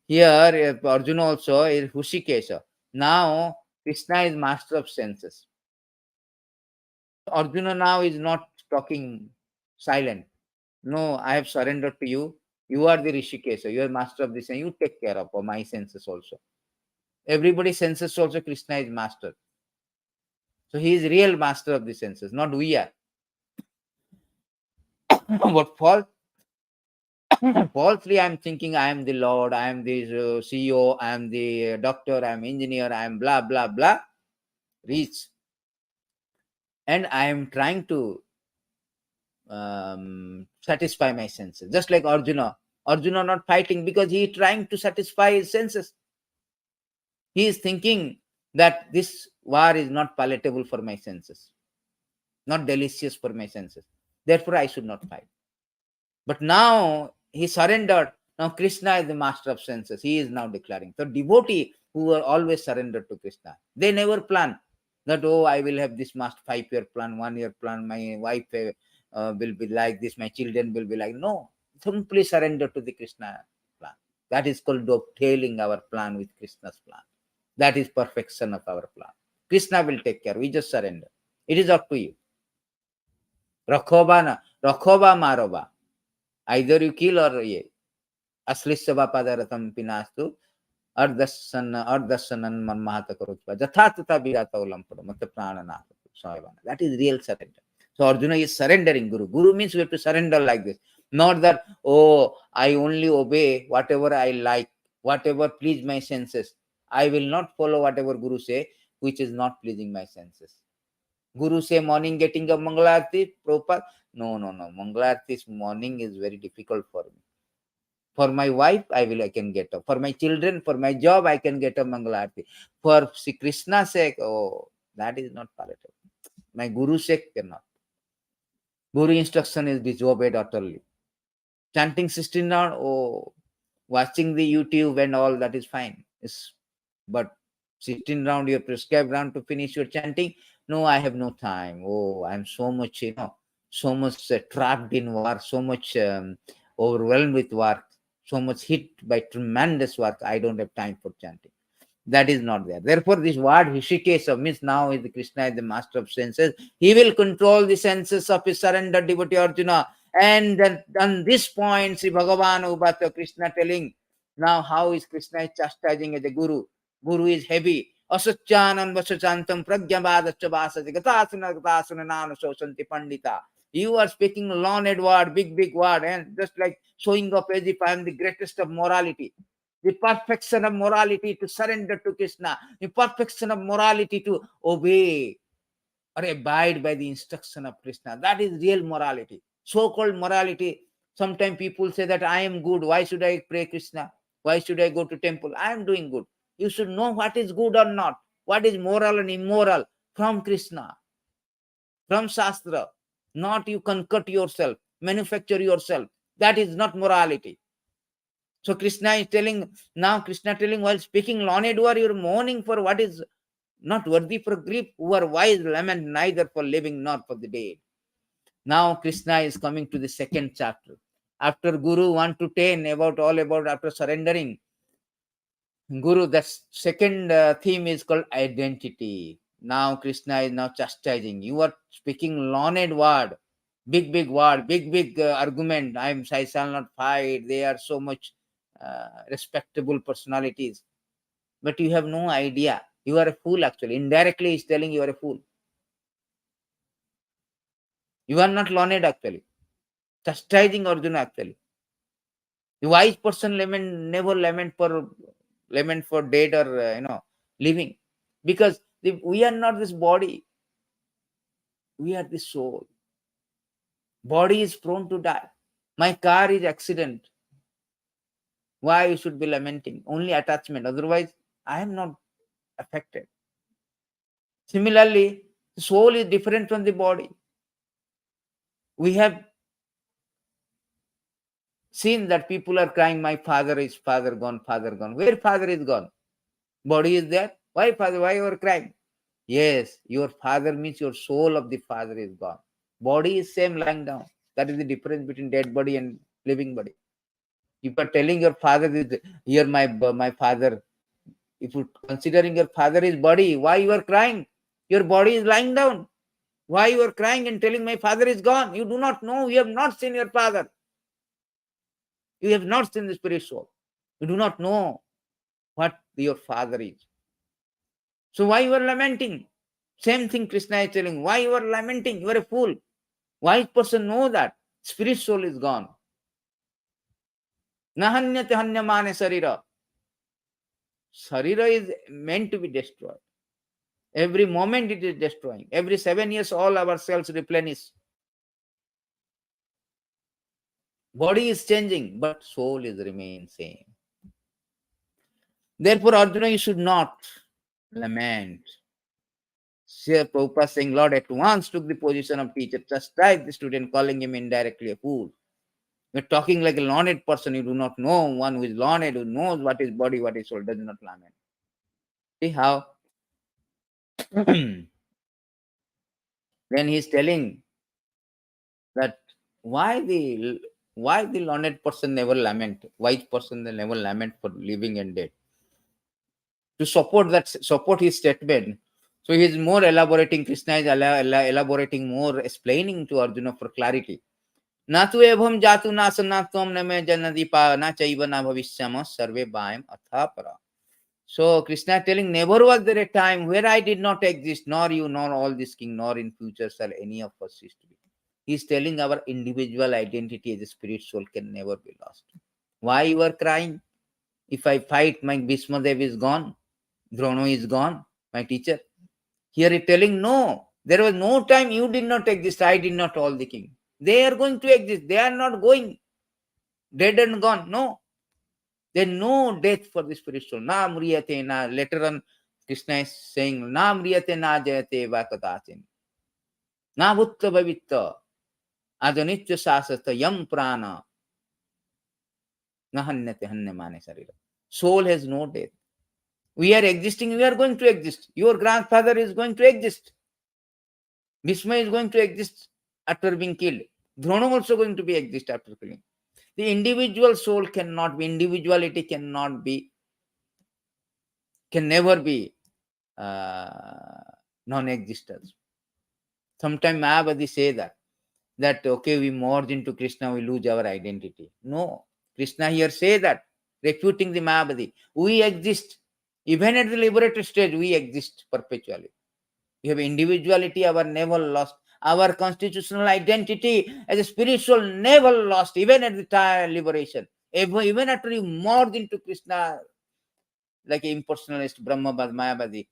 Here, Arjuna also is Hushikesha. Now, Krishna is master of senses. Arjuna now is not talking silent. No, I have surrendered to you. You are the Rishikesha. You are master of this, and you take care of my senses also. Everybody senses also Krishna is master. So he is real master of the senses, not we are. But falsely I am thinking I am the Lord, I am the CEO, I am the doctor, I am engineer, I am blah, blah, blah, rich. And I am trying to satisfy my senses. Just like Arjuna. Arjuna not fighting because he is trying to satisfy his senses. He is thinking that this war is not palatable for my senses, not delicious for my senses. Therefore, I should not fight. But now he surrendered. Now Krishna is the master of senses. He is now declaring. So devotee who are always surrendered to Krishna, they never plan that, oh, I will have this 5-year plan, 1-year plan, my wife will be like this, my children will be like. No, simply surrender to the Krishna plan. That is called dovetailing our plan with Krishna's plan. That is perfection of our plan. Krishna will take care. We just surrender. It is up to you. Rakhoba maroba. Either you kill or ye. Aslisya padaratam pinastu. Ardasanan manmahata karutva. Jathatata virata ulampadu. Matta pranana. That is real surrender. So Arjuna is surrendering Guru. Guru means we have to surrender like this. Not that, oh, I only obey whatever I like, whatever please my senses. I will not follow whatever Guru say, which is not pleasing my senses. Guru say morning getting up Mangalarti, Prabhupada. No. Mangalarti's morning is very difficult for me. For my wife, I can get up. For my children, for my job, I can get up Mangalarti. For Krishna's sake, oh, that is not palatable. My Guru's sake cannot. Guru instruction is disobeyed utterly. Chanting 16 round, oh, watching the YouTube and all, that is fine. But 16 round, your prescribed round to finish your chanting, no, I have no time. Oh, I'm so much, so much trapped in work, so much overwhelmed with work, so much hit by tremendous work. I don't have time for chanting. That is not there. Therefore, this word Hrishikesha means now is Krishna is the master of senses. He will control the senses of his surrendered devotee Arjuna. And then on this point, Sri Bhagavan Ubhata Krishna telling, now how is Krishna chastising as a Guru? Guru is heavy. Asachanam vasachantam pragyabhadaccha vasati gatasuna nana sosanti pandita. You are speaking learned word, big word, and just like showing up as if I am the greatest of morality. The perfection of morality to surrender to Krishna, the perfection of morality to obey or abide by the instruction of Krishna. That is real morality. So-called morality. Sometimes people say that I am good. Why should I pray Krishna? Why should I go to temple? I am doing good. You should know what is good or not, what is moral and immoral from Krishna, from Shastra. Not you concoct yourself, manufacture yourself. That is not morality. So Krishna is telling, now Krishna telling while speaking learned word, you are mourning for what is not worthy for grief, who are wise lament neither for living nor for the dead. Now Krishna is coming to the second chapter. After Guru 1 to 10, about all about after surrendering, Guru, that second theme is called identity. Now Krishna is now chastising. You are speaking learned word, big word, big argument. I shall not fight. They are so much respectable personalities. But you have no idea. You are a fool actually. Indirectly he's telling you are a fool. You are not learned actually. Chastising Arjuna actually. The wise person never lament for dead or living, because we are not this body. We are the soul. Body is prone to die. My car is accident. Why you should be lamenting? Only attachment. Otherwise, I am not affected. Similarly, the soul is different from the body. We have seen that people are crying, my father is father gone. Where father is gone? Body is there. Why father? Why you are crying? Yes, your father means your soul of the father is gone. Body is same lying down. That is the difference between dead body and living body. If you are telling your father is here, my father, if you considering your father is body, why you are crying? Your body is lying down. Why you are crying and telling my father is gone? You do not know. You have not seen your father. You have not seen the spirit soul. You do not know what your father is. So why you are lamenting? Same thing Krishna is telling. Why you are lamenting? You are a fool. Wise person know that spirit soul is gone. Nahanyate hanyamane sarira. Sarira is meant to be destroyed. Every moment it is destroying. Every 7 years all our cells replenish. Body is changing, but soul is remaining same. Therefore, Arjuna, you should not lament. Srila Prabhupada saying, Lord at once took the position of teacher, chastised the student, calling him indirectly a fool. You're talking like a learned person. You do not know. One who is learned, who knows what is body, what is soul, does not lament. See how? Then he's telling that why the learned person never lament, wise person they never lament for living and dead. To support his statement, so he is more elaborating. Krishna is elaborating more, explaining to Arjuna for clarity. Na tu evam jatu na sanatvam na me janadipa na chaiva na bhavishyama sarve bhayam athapara. So Krishna telling, never was there a time where I did not exist, nor you, nor all this king, nor in future shall any of us cease to be. He is telling our individual identity as a spirit soul can never be lost. Why you are crying? If I fight, my Bhismadev is gone, Drono is gone, my teacher. Here he telling, no, there was no time you did not exist, I did not all the king. They are going to exist. They are not going dead and gone. No. There is no death for the spirit soul. Na mriyate na. Later on, Krishna is saying, na mriyate na jayate vakatachin. Na bhutta bhavitta. Ajanitya sasata yam prana. Na hanyate hanyamane sarira. Soul has no death. We are existing, we are going to exist. Your grandfather is going to exist. Bhishma is going to exist after being killed. Drona also going to be exist after killing. The individual soul cannot be, individuality cannot be, can never be non-existence. Sometimes Mayavadi say that okay, we merge into Krishna, we lose our identity. No, Krishna here say that, refuting the Mayavadi. We exist. Even at the liberated stage, we exist perpetually. We have individuality, our never lost. Our constitutional identity as a spiritual never lost, even at the time liberation. Even after you merge into Krishna, like an impersonalist, Brahmavad, Mayavadi,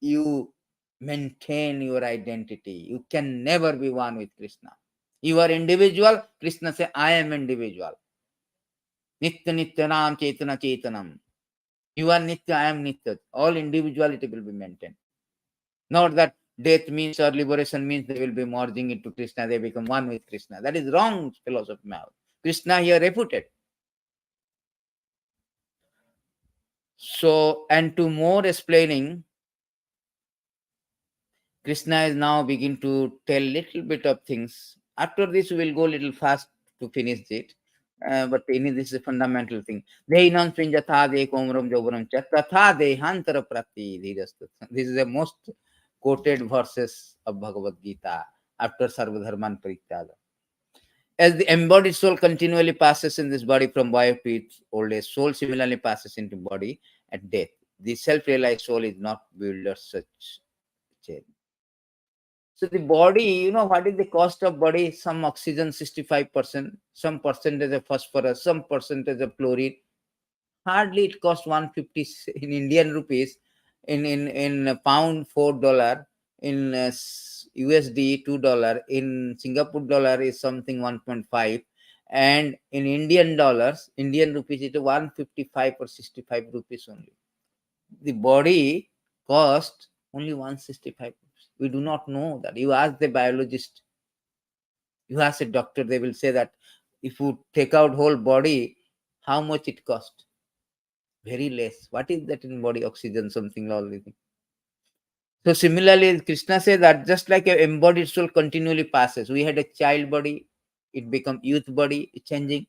you maintain your identity. You can never be one with Krishna. You are individual. Krishna say, I am individual. Nitya Nityanam Chetana Chetanam. You are Nitya, I am Nitya. All individuality will be maintained. Not that death means or liberation means they will be merging into Krishna, they become one with Krishna. That is wrong philosophy now. Krishna here refuted. So, and to more explaining, Krishna is now begin to tell little bit of things. After this, we will go little fast to finish it. But this is a fundamental thing. Dehinam Pinjatha de Komram Jobaram Chattatha Dehantara Prati Dhirastu. This is the most quoted verses of Bhagavad Gītā after Sarvadharman Parityaga. As the embodied soul continually passes in this body from birth to its old age, soul similarly passes into body at death. The self-realized soul is not builder such change. So the body, what is the cost of body? Some oxygen 65%, some percentage of phosphorus, some percentage of chlorine. Hardly it costs 150 in Indian rupees, in pound $4, in USD $2, in Singapore dollar is something 1.5, and in Indian dollars, Indian rupees, it is 155 or 65 rupees only. The body cost only 165. We do not know that. You ask the biologist, you ask a doctor, they will say that if you take out whole body, how much it cost? Very less. What is that in body? Oxygen, something, all thing. So similarly, Krishna says that just like an embodied soul continually passes. We had a child body, it become youth body, changing.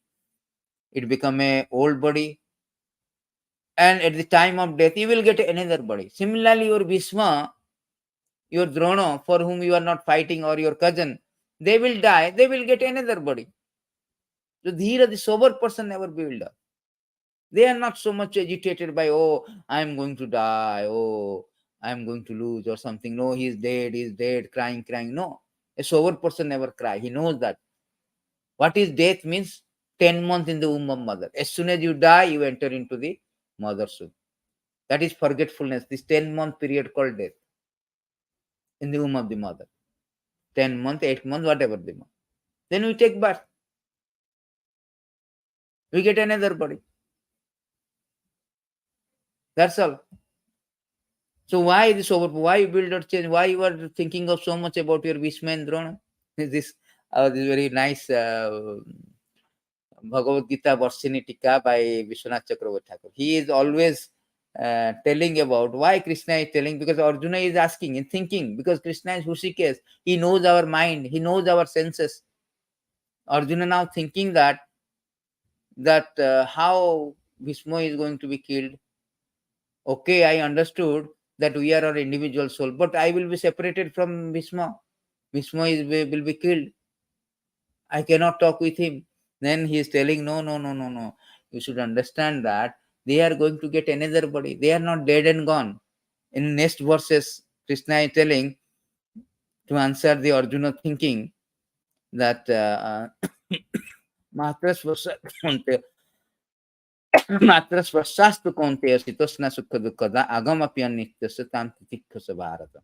It become a old body. And at the time of death, you will get another body. Similarly, your Bhishma, your Drona, for whom you are not fighting, or your cousin, they will die, they will get another body. So Dhira, the sober person, never build up. They are not so much agitated by, oh, I am going to die, oh, I am going to lose or something. No, he is dead, crying. No. A sober person never cry. He knows that. What is death means? 10 months in the womb of mother. As soon as you die, you enter into the mother's womb. That is forgetfulness. This 10-month period called death. In the womb of the mother. 10 months, 8 months, whatever the month. Then we take birth. We get another body. That's all. So why this over? Why you build or change? Why you are thinking of so much about your Bhishma and Drona? This very nice Bhagavad Gītā Varshini Tika by Vishwanath Chakravarti Thakur. He is always telling about why Krishna is telling, because Arjuna is asking and thinking, because Krishna is Hushikesh. He knows our mind. He knows our senses. Arjuna now thinking that how Bhishma is going to be killed. Okay, I understood that we are our individual soul, but I will be separated from Bhishma. Bhishma will be killed. I cannot talk with him. Then he is telling, no. You should understand that they are going to get another body. They are not dead and gone. In next verses, Krishna is telling to answer the Arjuna thinking that मात्र स्वशास्त्र कौन्तेय शीतोष्ण सुख दुःखदा agam api anityasya tam titikkhasa bharata.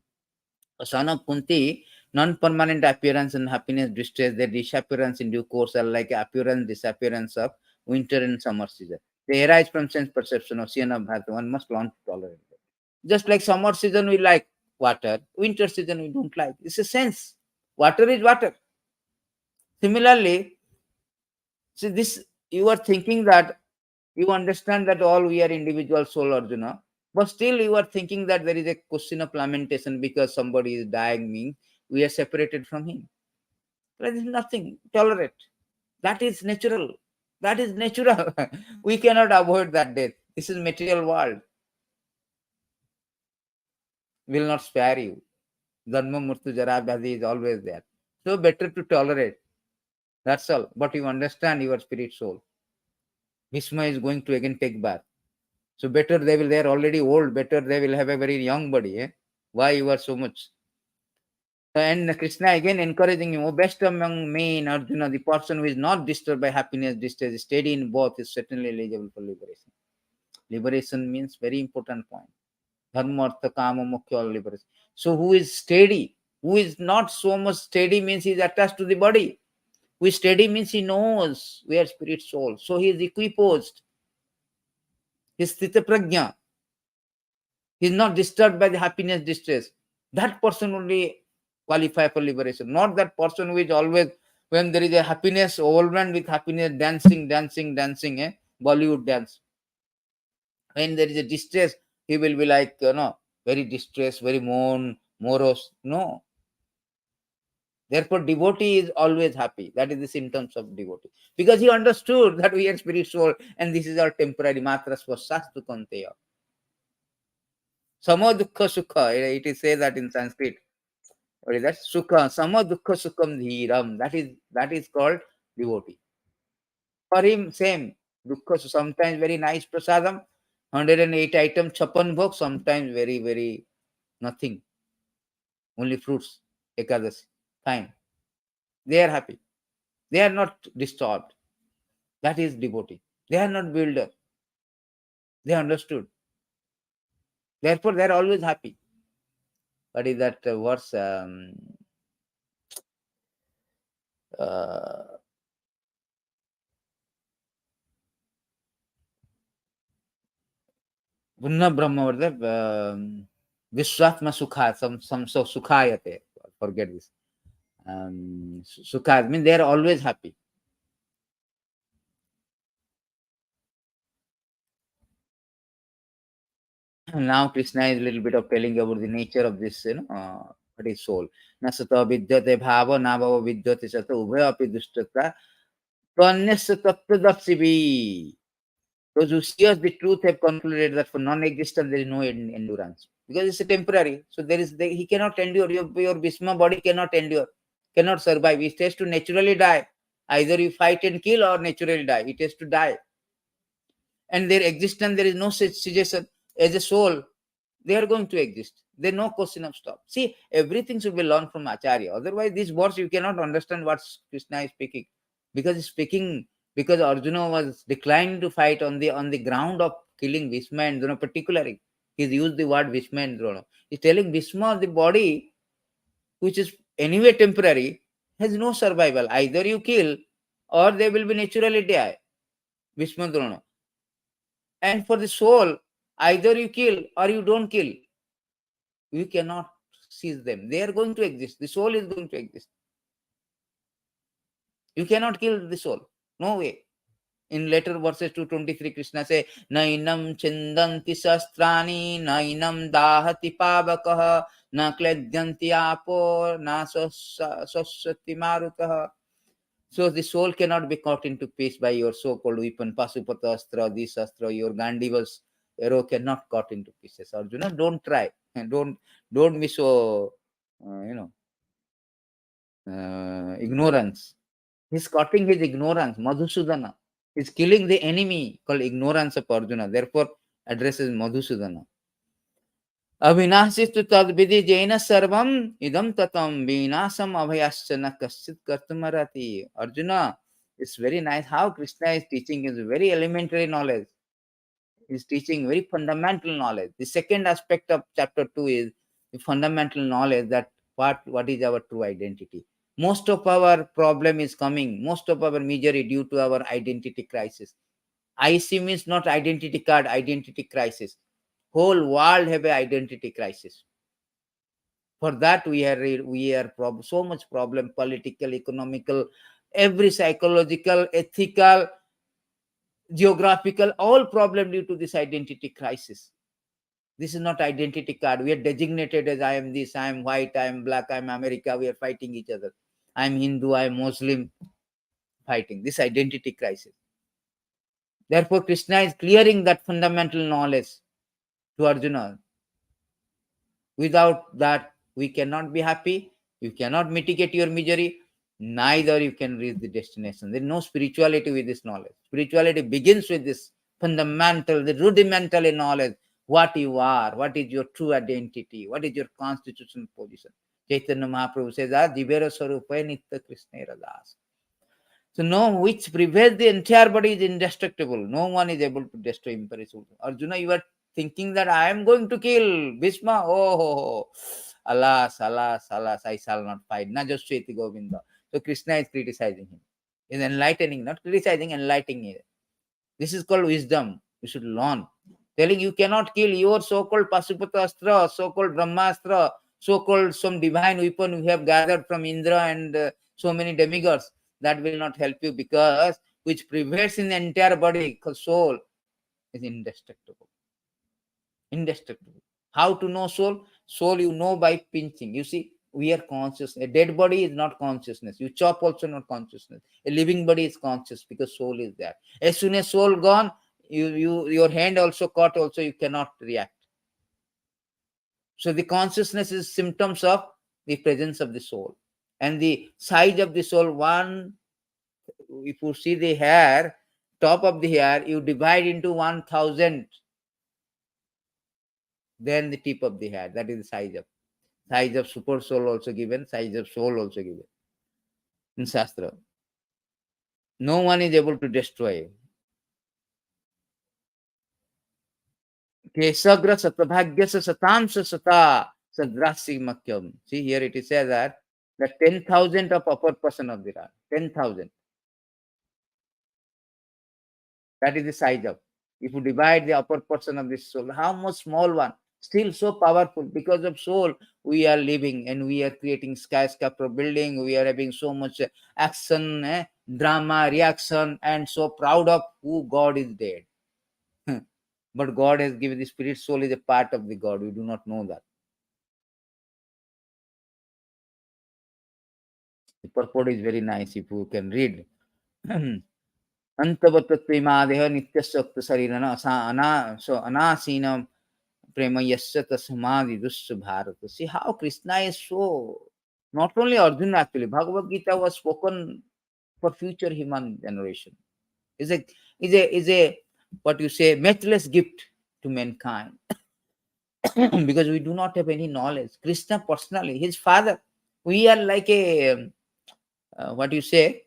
A son of Kunti, non-permanent appearance and happiness, distress, their disappearance in due course are like appearance, disappearance of winter and summer season. They arise from sense perception, ocean of Bharata. One must learn to tolerate it. Just like summer season we like water, winter season we don't like. It's a sense. Water is water. Similarly, see this, you are thinking that you understand that all we are individual soul, Arjuna, but still you are thinking that there is a question of lamentation because somebody is dying, means we are separated from him. There is nothing. Tolerate. That is natural. That is natural. We cannot avoid that death. This is material world. Will not spare you. Dharma Murtu Jara Vyadhi is always there. So better to tolerate. That's all. But you understand your spirit soul. Bhishma is going to again take birth. So better they are already old, better they will have a very young body. Why you are so much And Krishna again encouraging him, oh, best among men, Arjuna, the person who is not disturbed by happiness, distress, steady in both, is certainly eligible for liberation. Liberation means very important point. Dharma, artha, kama, moksha, all liberation. So who is steady? Who is not so much steady means he is attached to the body. Who is steady means he knows where spirit soul. So he is equiposed. He is sthita prajna. He is not disturbed by the happiness, distress. That person only qualify for liberation. Not that person who is always, when there is a happiness, overwhelmed with happiness, dancing, Bollywood dance. When there is a distress, he will be like, very distressed, very morose. No. Therefore, devotee is always happy. That is the symptoms of devotee. Because he understood that we are spirit soul and this is all temporary. Matras for sastu kanteya. Samo dukkha sukha. It is said that in Sanskrit. What is that? Sukha. Sama dukkha sukham dhiram. That is called devotee. For him, same. Dukkha, sometimes very nice prasadam. 108 items, chapan bhog. Sometimes very, very nothing. Only fruits. Ekadasi. Fine. They are happy. They are not disturbed. That is devotee. They are not builder. They understood. Therefore, they are always happy. What is that verse? Punna Brahma, Viswatma Sukha, some so Sukhayate. Forget this. Sukha means they are always happy. Now Krishna is a little bit of telling about the nature of this, what is soul. Nasata vidyate bhava, nabhava vidyate sata, ubhaya api dushtata, tvanyasya tattvadarsibi. Those who see us the truth have concluded that for non-existence there is no endurance. Because it's a temporary. So he cannot endure. Your Bhisma body cannot endure, cannot survive. It has to naturally die. Either you fight and kill or naturally die. It has to die. And their existence, there is no such suggestion. As a soul, they are going to exist. There is no question of stop. See, everything should be learned from Acharya. Otherwise, this verse you cannot understand what Krishna is speaking. Because he's speaking, because Arjuna was declining to fight on the ground of killing Bhishma and Drona particularly. He's used the word Bhishma and Drona. He's telling Bhishma, the body, which is anyway temporary, has no survival. Either you kill or they will be naturally die. Bhishma Drona. And for the soul, either you kill or you don't kill. You cannot seize them. They are going to exist. The soul is going to exist. You cannot kill the soul. No way. In later verses 223, Krishna says, Nainam chindanti sastrani, nainam dahati pavakaha, na kledyanti apo, na sosati marutaha. So the soul cannot be caught into piece by your so-called weapon, Pasupata Astra, this Astra, your Gandiva's arrow cannot cut into pieces. Arjuna, don't try. And don't be so, ignorance. He's cutting his ignorance, Madhusudana. He's killing the enemy called ignorance of Arjuna. Therefore, addresses Madhusudana. Avinashi tu tad vidhi jaina sarvam idam tatam vinasam abhayaschana kaschit kartumarati. Arjuna, it's very nice how Krishna is teaching is very elementary knowledge. He's teaching very fundamental knowledge. The second aspect of chapter 2 is the fundamental knowledge that what is our true identity. Most of our problem is coming, most of our misery due to our identity crisis. IC means not identity card, identity crisis. Whole world have an identity crisis. For that we are so much problem, political, economical, every psychological, ethical, geographical, all problem due to this identity crisis. This is not identity card. We are designated as I am this, I am white, I am black, I am America. We are fighting each other. I am Hindu, I am Muslim, fighting this identity crisis. Therefore, Krishna is clearing that fundamental knowledge to Arjuna. Without that, we cannot be happy. You cannot mitigate your misery. Neither you can reach the destination. There is no spirituality with this knowledge. Spirituality begins with this fundamental, the rudimentary knowledge. What you are, what is your true identity, what is your constitutional position. Chaitanya Mahaprabhu says, Jivera Sarupaya Nitya Krishna Das. So know which prevails the entire body is indestructible. No one is able to destroy imperishable. Arjuna, you are thinking that I am going to kill Bhishma. Oh, alas, alas, alas, I shall not fight. Najasweti Govinda. So Krishna is criticizing him. Is enlightening, not criticizing, enlightening him. This is called wisdom. You should learn. Telling you cannot kill your so-called Pasupata Astra, so-called Brahmastra, so-called some divine weapon we have gathered from Indra and so many demigods. That will not help you, because which prevails in the entire body, soul, is indestructible. Indestructible. How to know soul? Soul you know by pinching. You see, we are conscious. A dead body is not consciousness. You chop also not consciousness. A living body is conscious because soul is there. As soon as soul gone, your hand also caught also, you cannot react. So the consciousness is symptoms of the presence of the soul. And the size of the soul, one, if you see the hair, top of the hair, you divide into 1,000, then the tip of the hair. That is the size of super soul also given, size of soul also given in Shastra. No one is able to destroy. Kesagra satabhagyasa satamsa sata sadrasi makyam. See, here it is said that the 10,000 of upper person of the Ra, 10,000. That is the size of. If you divide the upper person of this soul, how much small one, still so powerful. Because of soul, we are living and we are creating skyscraper building. We are having so much action, drama, reaction, and so proud of who God is dead. But God has given the spirit soul is a part of the God. We do not know that. The purport is very nice if you can read. Antavatatvimadeha nityasakta sarirana anasinam prema yasya tasmadi dusya bharata. See how Krishna is so, not only Arjuna actually, Bhagavad Gita was spoken for future human generation. Is a what you say, matchless gift to mankind. Because we do not have any knowledge. Krishna personally, his father, we are like a what you say,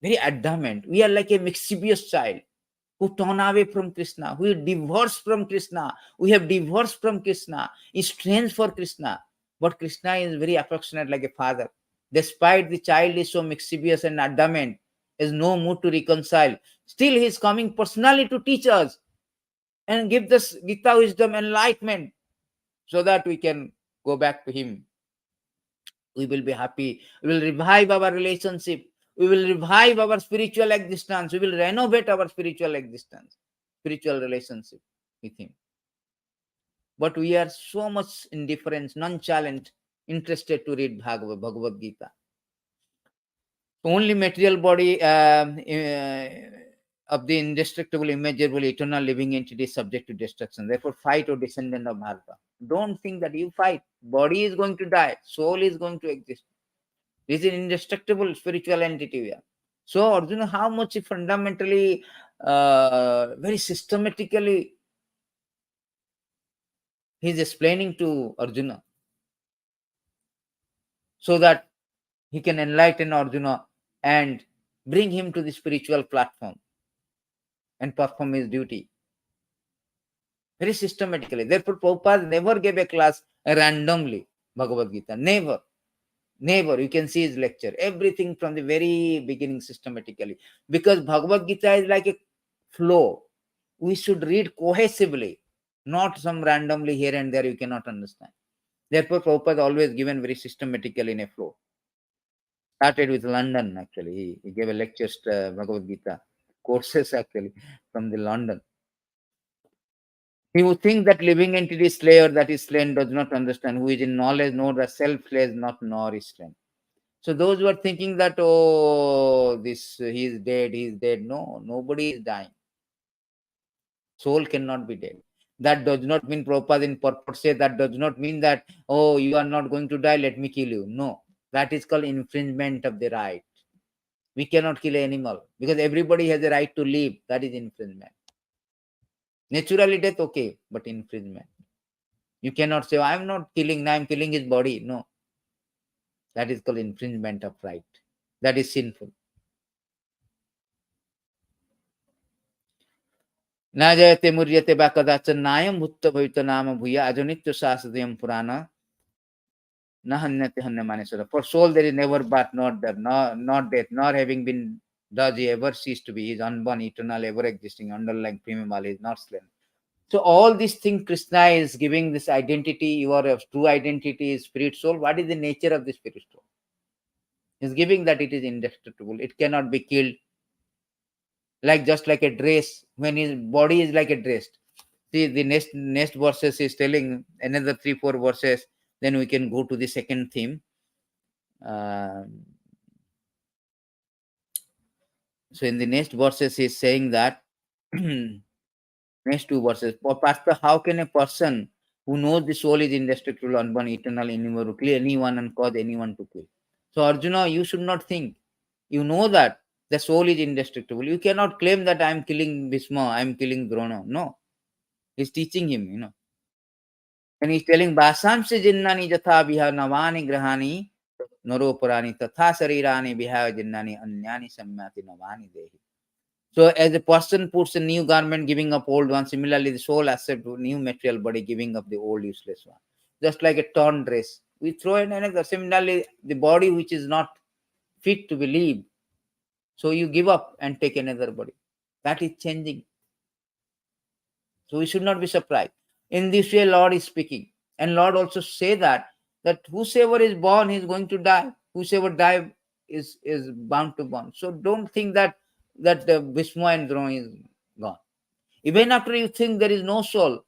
very adamant. We are like a mischievous child who turn away from Krishna, who is divorced from Krishna. We have divorced from Krishna, is strange for Krishna. But Krishna is very affectionate like a father. Despite the child is so mischievous and adamant, has no mood to reconcile, still he is coming personally to teach us and give this Gita wisdom, enlightenment, so that we can go back to him. We will be happy. We will revive our relationship. We will revive our spiritual existence. We will renovate our spiritual existence, spiritual relationship with him. But we are so much indifferent, nonchalant, interested to read Bhagavad Gita. Only material body of the indestructible, immeasurable, eternal living entity is subject to destruction. Therefore, fight, O descendant of Bharata. Don't think that you fight. Body is going to die. Soul is going to exist. This is an indestructible spiritual entity we are. So Arjuna, how much fundamentally, very systematically, he is explaining to Arjuna, so that he can enlighten Arjuna and bring him to the spiritual platform and perform his duty. Very systematically. Therefore, Prabhupada never gave a class randomly, Bhagavad Gita. Never. Never. You can see his lecture. Everything from the very beginning systematically. Because Bhagavad Gita is like a flow. We should read cohesively, not some randomly here and there you cannot understand. Therefore, Prabhupada always given very systematically in a flow. Started with London actually. He gave a lectures Bhagavad Gita courses actually from the London. He would think that living entity slayer that is slain does not understand, who is in knowledge, nor the self slays not, nor is slain. So those who are thinking that, oh, this he is dead. No, nobody is dying. Soul cannot be dead. That does not mean, Prabhupada in purport say, that does not mean that, oh, you are not going to die, let me kill you. No, that is called infringement of the right. We cannot kill an animal because everybody has a right to live. That is infringement. Naturally death, okay, but infringement. You cannot say, I am not killing, I am killing his body. No. That is called infringement of right. That is sinful. Na jayate muryate va kadachan nayam bhutta bhavita nama bhuya ajanitya sasadayam purana na hanyate hanyamaneswara. For soul there is never birth, not death, not death, nor having been does he ever cease to be. He is unborn, eternal, ever existing, underlying primeval, he is not slain. So all these things Krishna is giving this identity, your true identity is spirit soul. What is the nature of the spirit soul? He is giving that it is indestructible. It cannot be killed. Like just like a dress, when his body is like a dress. See, the next verses is telling another 3-4 verses. Then we can go to the second theme. So in the next verses, he is saying that next 2 verses. Pastor, how can a person who knows the soul is indestructible, unborn, eternal, immortal, kill anyone and cause anyone to kill? So Arjuna, you should not think. You know that the soul is indestructible. You cannot claim that I am killing Bhishma, I am killing Drona. No. He's teaching him. And he's telling Basamse jinnani jatha biha navani grahani naro purani tatha sarirani biha jinnani anyani samyati navani dehi. So as a person puts a new garment, giving up old one, similarly the soul accepts new material body, giving up the old useless one. Just like a torn dress, we throw in another. Similarly, the body which is not fit to be lived, so you give up and take another body. That is changing. So we should not be surprised. In this way, Lord is speaking. And Lord also say that whosoever is born, he is going to die. Whosoever die is bound to born. So don't think that Bhishma and Drona is gone. Even after you think there is no soul,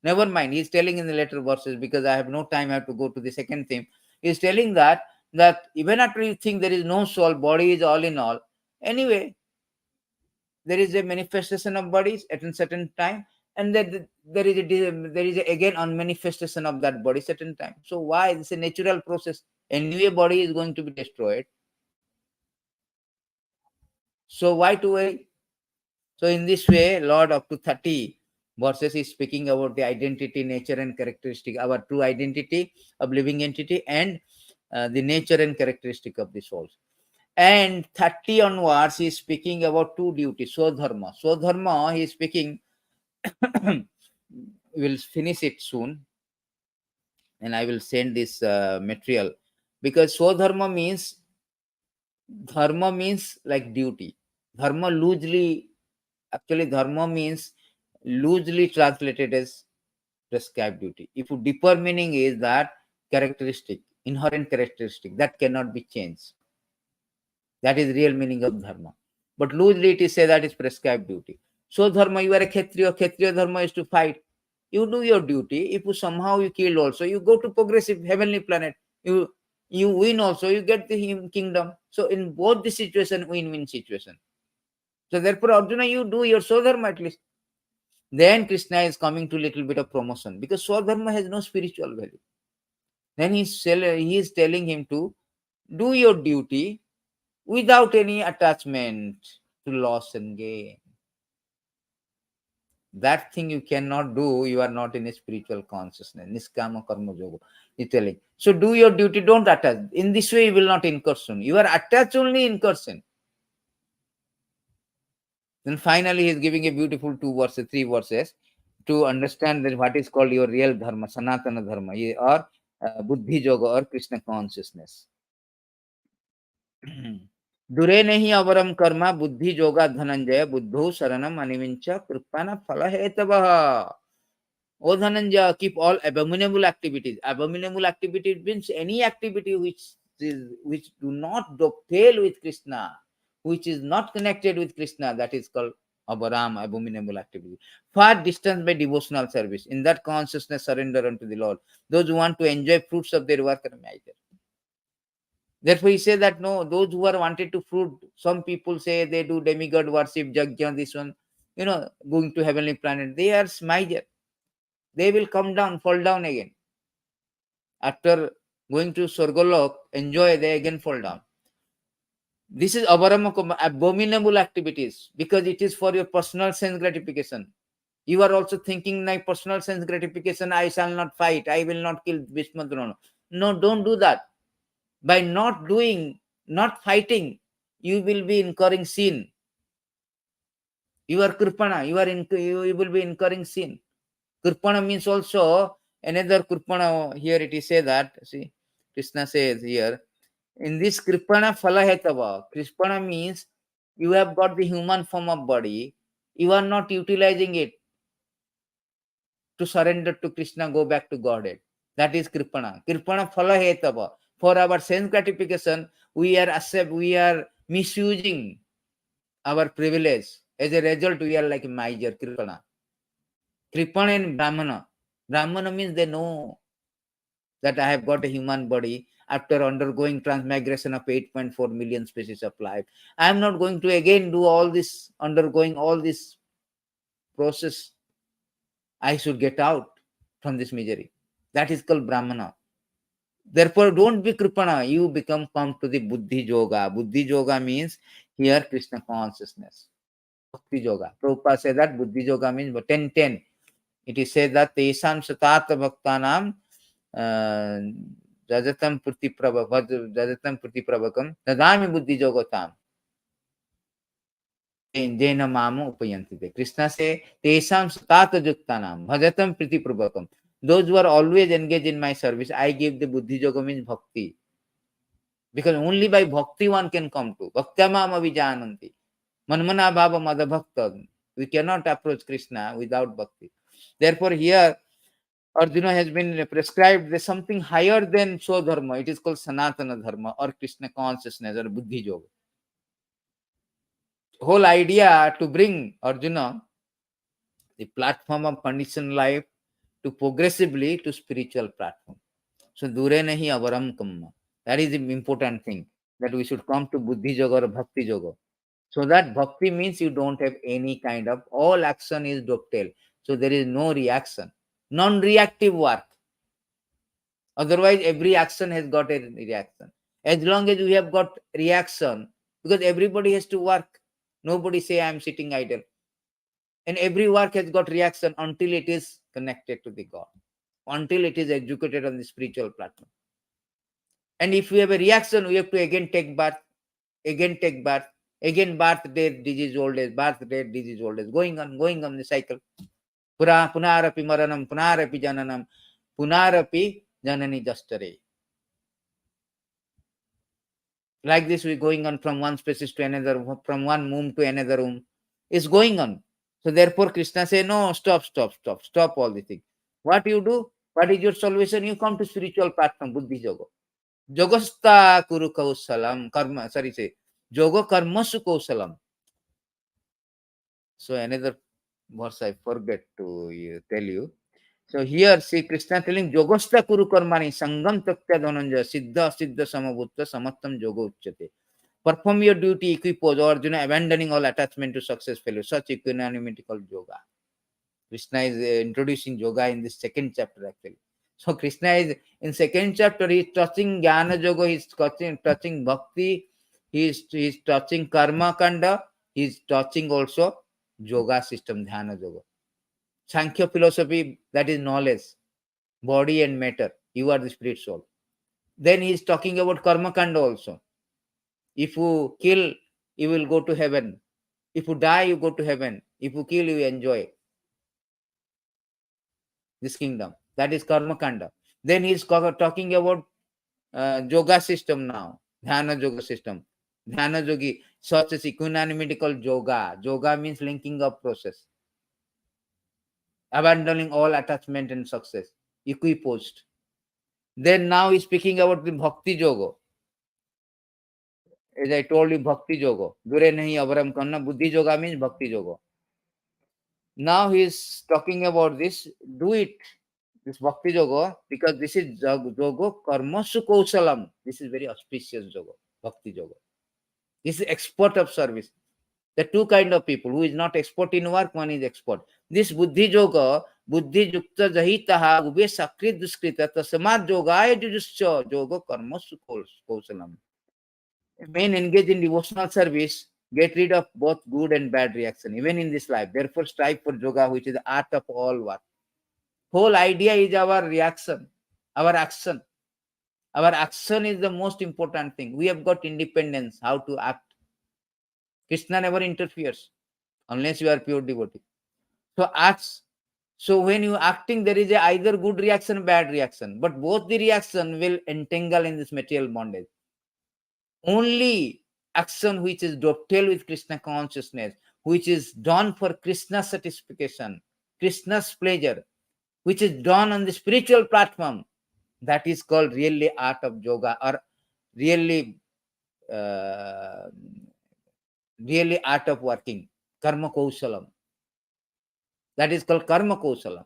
never mind. He's telling in the later verses, because I have no time, I have to go to the second theme. He's telling that even after you think there is no soul, body is all in all. Anyway, there is a manifestation of bodies at a certain time, and then there is again unmanifestation of that body certain time. So why? It's a natural process. Anyway, body is going to be destroyed. So why to worry? So in this way, Lord up to 30 verses is speaking about the identity, nature, and characteristic, our true identity of living entity, and the nature and characteristic of the souls. And 30 onwards, he is speaking about 2 duties. Swadharma. Swadharma, he is speaking. We'll finish it soon, and I will send this material, because Swadharma means, dharma means like duty. Dharma loosely, actually dharma means loosely translated as prescribed duty. If a deeper meaning is that characteristic, inherent characteristic that cannot be changed. That is real meaning of dharma. But loosely it is said that is prescribed duty. So dharma, you are a Kshatriya dharma is to fight. You do your duty. If you somehow you kill also, you go to progressive heavenly planet. You win also, you get the kingdom. So in both the situation, win-win situation. So therefore, Arjuna, you do your Swadharma at least. Then Krishna is coming to little bit of promotion, because Swadharma has no spiritual value. Then he is telling him to do your duty without any attachment to loss and gain. That thing you cannot do, you are not in a spiritual consciousness. Niskama karma yoga. He's telling. So do your duty, don't attach. In this way, you will not incursion. You are attached only incursion. Then finally, he is giving a beautiful 3 verses to understand that what is called your real dharma, sanatana dharma, or buddhi yoga, or Krishna consciousness. दुरे नहीं अवरम कर्मा बुद्धि जोगा धनंजय बुद्धो शरणम अनिविंच कृपाना फल हेतवः. O Dhananjaya, keep all abominable activities. Abominable activities means any activity which do not dovetail with Krishna, which is not connected with Krishna, that is called Abaram, abominable activity. Far distance by devotional service. In that consciousness, surrender unto the Lord. Those who want to enjoy fruits of their work are major. Therefore, he says that no, those who are wanted to fruit, some people say they do demigod worship, Jagya, this one, going to heavenly planet. They are miser. They will come down, fall down again. After going to Swargolok, enjoy, they again fall down. This is abominable activities, because it is for your personal sense gratification. You are also thinking like personal sense gratification, I shall not fight, I will not kill Bhishma Drona. No, don't do that. By not doing, not fighting, you will be incurring sin. You are Kripana, you will be incurring sin. Kripana means also another Kripana. Here it is say that, see, Krishna says here, in this Kripana Falahetava, Kripana means you have got the human form of body, you are not utilizing it to surrender to Krishna, go back to Godhead. That is Kripana. Kripana Falahetava. For our sense gratification, we are misusing our privilege. As a result, we are like miser, Kripana. Kripana and Brahmana. Brahmana means they know that I have got a human body after undergoing transmigration of 8.4 million species of life. I am not going to again do all this, undergoing all this process. I should get out from this misery. That is called Brahmana. Therefore, don't be Kripana. You come to the Buddhi Yoga. Buddhi Yoga means here Krishna consciousness. Bhakti Yoga. Prabhupada said that Buddhi Yoga means 10:10. It is said that Tesam Satata Bhaktanam Jajatam Pratiprabhakam Tadami Buddhi Yogotam. Jena Mama Upayantite. Krishna say Tesam Satata Juktanam Bhajatam Pratiprabhakam. Those who are always engaged in my service, I give the Buddhi Yoga means bhakti. Because only by bhakti one can come to. Bhaktyamama vijananti. Manmana bhava mada bhakta. We cannot approach Krishna without bhakti. Therefore, here Arjuna has been prescribed there's something higher than Swadharma. It is called Sanatana Dharma or Krishna consciousness or Buddhi Yoga. Whole idea to bring Arjuna the platform of conditioned life to progressively to spiritual platform. So dure nahi avaram kamma. That is the important thing, that we should come to Buddhi Yoga or Bhakti Yoga. So that bhakti means you don't have any kind of, all action is dovetail. So there is no reaction, non-reactive work. Otherwise, every action has got a reaction. As long as we have got reaction, because everybody has to work. Nobody say I am sitting idle. And every work has got reaction until it is connected to the God, until it is executed on the spiritual platform. And if we have a reaction, we have to again take birth, again take birth, again birth, death, disease, old age, birth, death, disease, old age, going on the cycle. Punarapi maranam, punarapi jananam, punarapi janani justare. Like this, we're going on from one species to another, from one womb to another womb. It's going on. So therefore, Krishna say, no, stop all the things. What you do? What is your solution? You come to spiritual platform, Buddhi Yoga. Jogasta kuru kausalam, karma, say, Yoga karmasu kausalam. So another verse I forget to tell you. So here see Krishna telling Jogasta kuru karmani sangam taktya dhananja siddha samabhutta samattam yoga uchyate. Perform your duty, equipose, Arjuna, abandoning all attachment to success, failure. Such equanimity called yoga. Krishna is introducing yoga in this second chapter actually. So Krishna is in second chapter, he is touching Jnana Yoga, he is touching Bhakti, he is touching Karma Kanda, he is touching also Yoga system, Dhyana Yoga. Sankhya philosophy, that is knowledge, body and matter. You are the spirit soul. Then he is talking about Karma Kanda also. If you kill, you will go to heaven. If you die, you go to heaven. If you kill, you enjoy this kingdom. That is Karma Kanda. Then he is talking about yoga system now, Dhyana Yoga system. Dhyana Yogi, such as equanimity called yoga. Yoga means linking up process. Abandoning all attachment and success. Equiposed. Then now he's speaking about the Bhakti Yoga. As I told you, Bhakti Yoga. Dure nahi avaram karna. Buddhi Yoga means Bhakti Yoga. Now he is talking about this. Do it. This Bhakti Yoga, because this is Yoga Karmasu Kausalam. This is very auspicious Yoga, Bhakti Yoga. This is expert of service. There are two kind of people. Who is not expert in work, one is expert. This Buddhi Yoga, Buddhi Yukta Jahitaha, Ube Sakrit Duskrita, Tasamad Yogaya Jujuscha, Yoga Karmasu Kausalam. Men engage in devotional service, get rid of both good and bad reaction, even in this life. Therefore, strive for yoga, which is the art of all work. Whole idea is our reaction, our action. Our action is the most important thing. We have got independence, how to act. Krishna never interferes unless you are pure devotee. So acts. So when you acting, there is a either good reaction, bad reaction, but both the reaction will entangle in this material bondage. Only action which is dovetail with Krishna consciousness, which is done for Krishna's satisfaction, Krishna's pleasure, which is done on the spiritual platform, that is called really art of yoga, or really uh, really art of working, karma kausalam. That is called karma kausalam.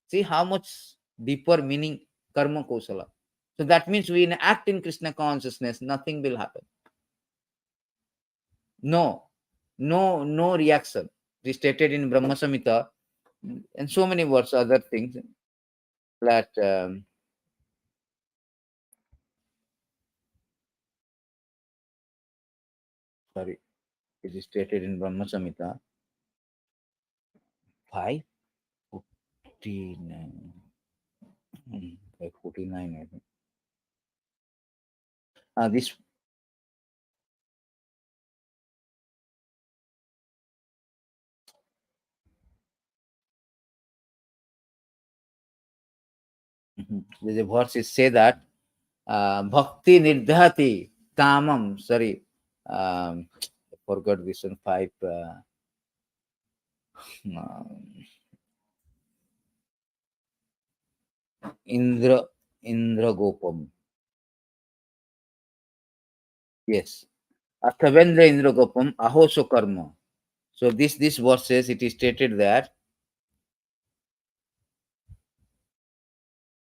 See how much deeper meaning karma kausalam. So that means we act in Krishna consciousness, nothing will happen. No reaction. It is stated in Brahma Samhita and so many words, other things that sorry, it is stated in Brahma Samhita 5:49. 5:49, I think. This there's a verse is say that bhakti nirdhati tamam. Sorry, I forgot this one. 5. Indra Gopam. Yes. Athavendra Indra Gopam ahoso karma. So this verse says, it is stated that,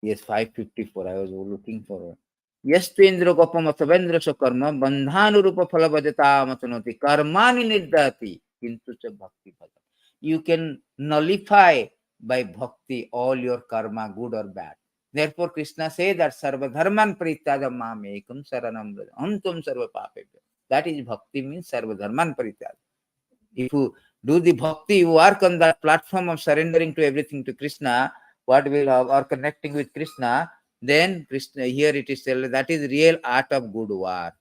yes, 5:54. I was looking for. Yes, to Indra Gopam Athavendra so karma bandhanurupa phalabhajata matanoti karmani nirdhati kintu cha bhakti bhaja. You can nullify by bhakti all your karma, good or bad. Therefore, Krishna says that sarva dharman parityajam mam ekam saranam vraja antum sarva papebhyo. That is bhakti, means sarva dharman parityajam. If you do the bhakti, you work on that platform of surrendering to everything to Krishna, what will or connecting with Krishna, then Krishna, here it is said, that is real art of good work.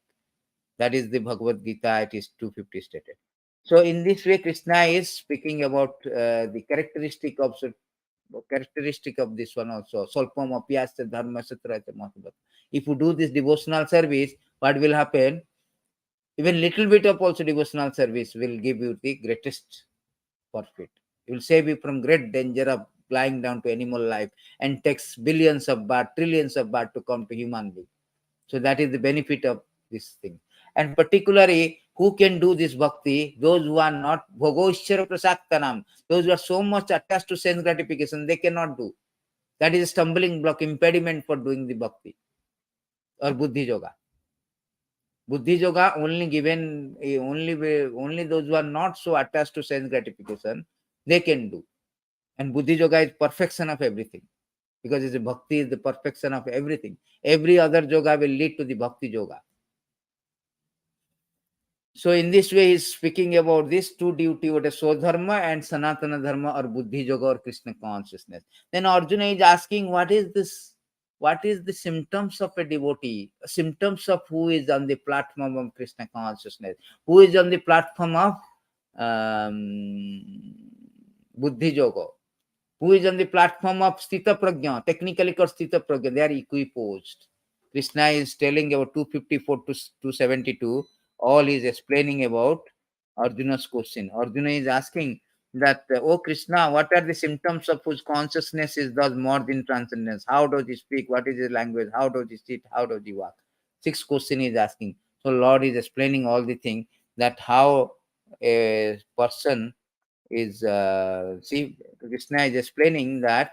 That is the Bhagavad Gītā, it is 250 stated. So in this way, Krishna is speaking about the characteristic of this one also. Solpam apyasya dharma satra. If you do this devotional service, what will happen? Even little bit of also devotional service will give you the greatest profit. It will save you from great danger of flying down to animal life and takes billions of baht, trillions of baht to come to human being. So that is the benefit of this thing. And particularly, who can do this bhakti? Those who are not bhogoshchara prasaktanam, those who are so much attached to sense gratification, they cannot do. That is a stumbling block, impediment for doing the bhakti or buddhi yoga. Buddhi yoga only given, only those who are not so attached to sense gratification, they can do. And buddhi yoga is perfection of everything, because it's a bhakti is the perfection of everything. Every other yoga will lead to the bhakti yoga. So in this way, he's speaking about these two duty, what is Swadharma and Sanatana Dharma, or Buddhi Yoga or Krishna consciousness. Then Arjuna is asking, what is this? What is the symptoms of a devotee? Symptoms of who is on the platform of Krishna consciousness? Who is on the platform of Buddhi Yoga? Who is on the platform of Sthita Prajna? Technically called Sthita Prajna. They are equiposed. Krishna is telling about 254 to 272. All is explaining about Arjuna's question. Arjuna is asking that, oh Krishna, what are the symptoms of whose consciousness is thus more than transcendence? How does he speak? What is his language? How does he sit? How does he walk? 6 question is asking. So Lord is explaining all the things, that how a person is, see, Krishna is explaining that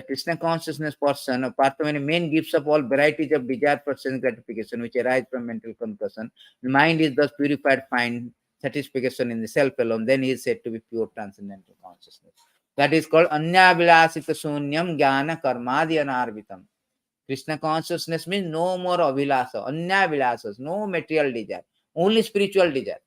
Krishna consciousness person, apart from any main gives up all varieties of desire for sense gratification which arise from mental concussion, the mind is thus purified, find satisfaction in the self alone, then he is said to be pure transcendental consciousness. That is called anyavilasita sunyam jnana karmadi anarvitam. Krishna consciousness means no more avilasa, anyavilasas, no material desire, only spiritual desire.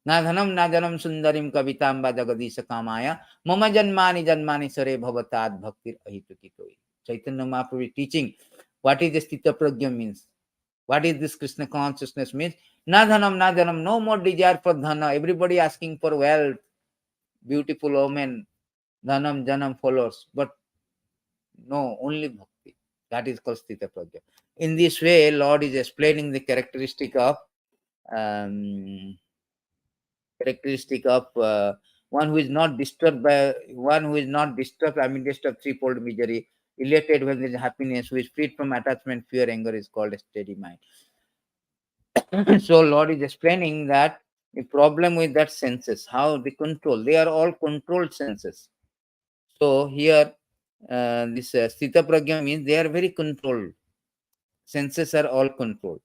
Na dhanam na janam sundarim kavitamba jagadisha kamaya mama janmani janmani sare bhavatad bhaktir ahitukitoi. Chaitanya Mahaprabhu is teaching what is the Sthita Prajna means. What is this Krishna consciousness means? Na dhanam, no more desire for dhana. Everybody asking for wealth, beautiful women, dhanam, janam followers. But no, only bhakti. That is called Sthita Prajna. In this way, Lord is explaining the um, characteristic of one who is not disturbed by one who is not disturbed, I mean, disturbed threefold misery, elated when there is happiness, who is freed from attachment, fear, anger, is called a steady mind. So Lord is explaining that the problem with that senses, how they control, they are all controlled senses. So here, this Sthita Prajna means they are very controlled. Senses are all controlled.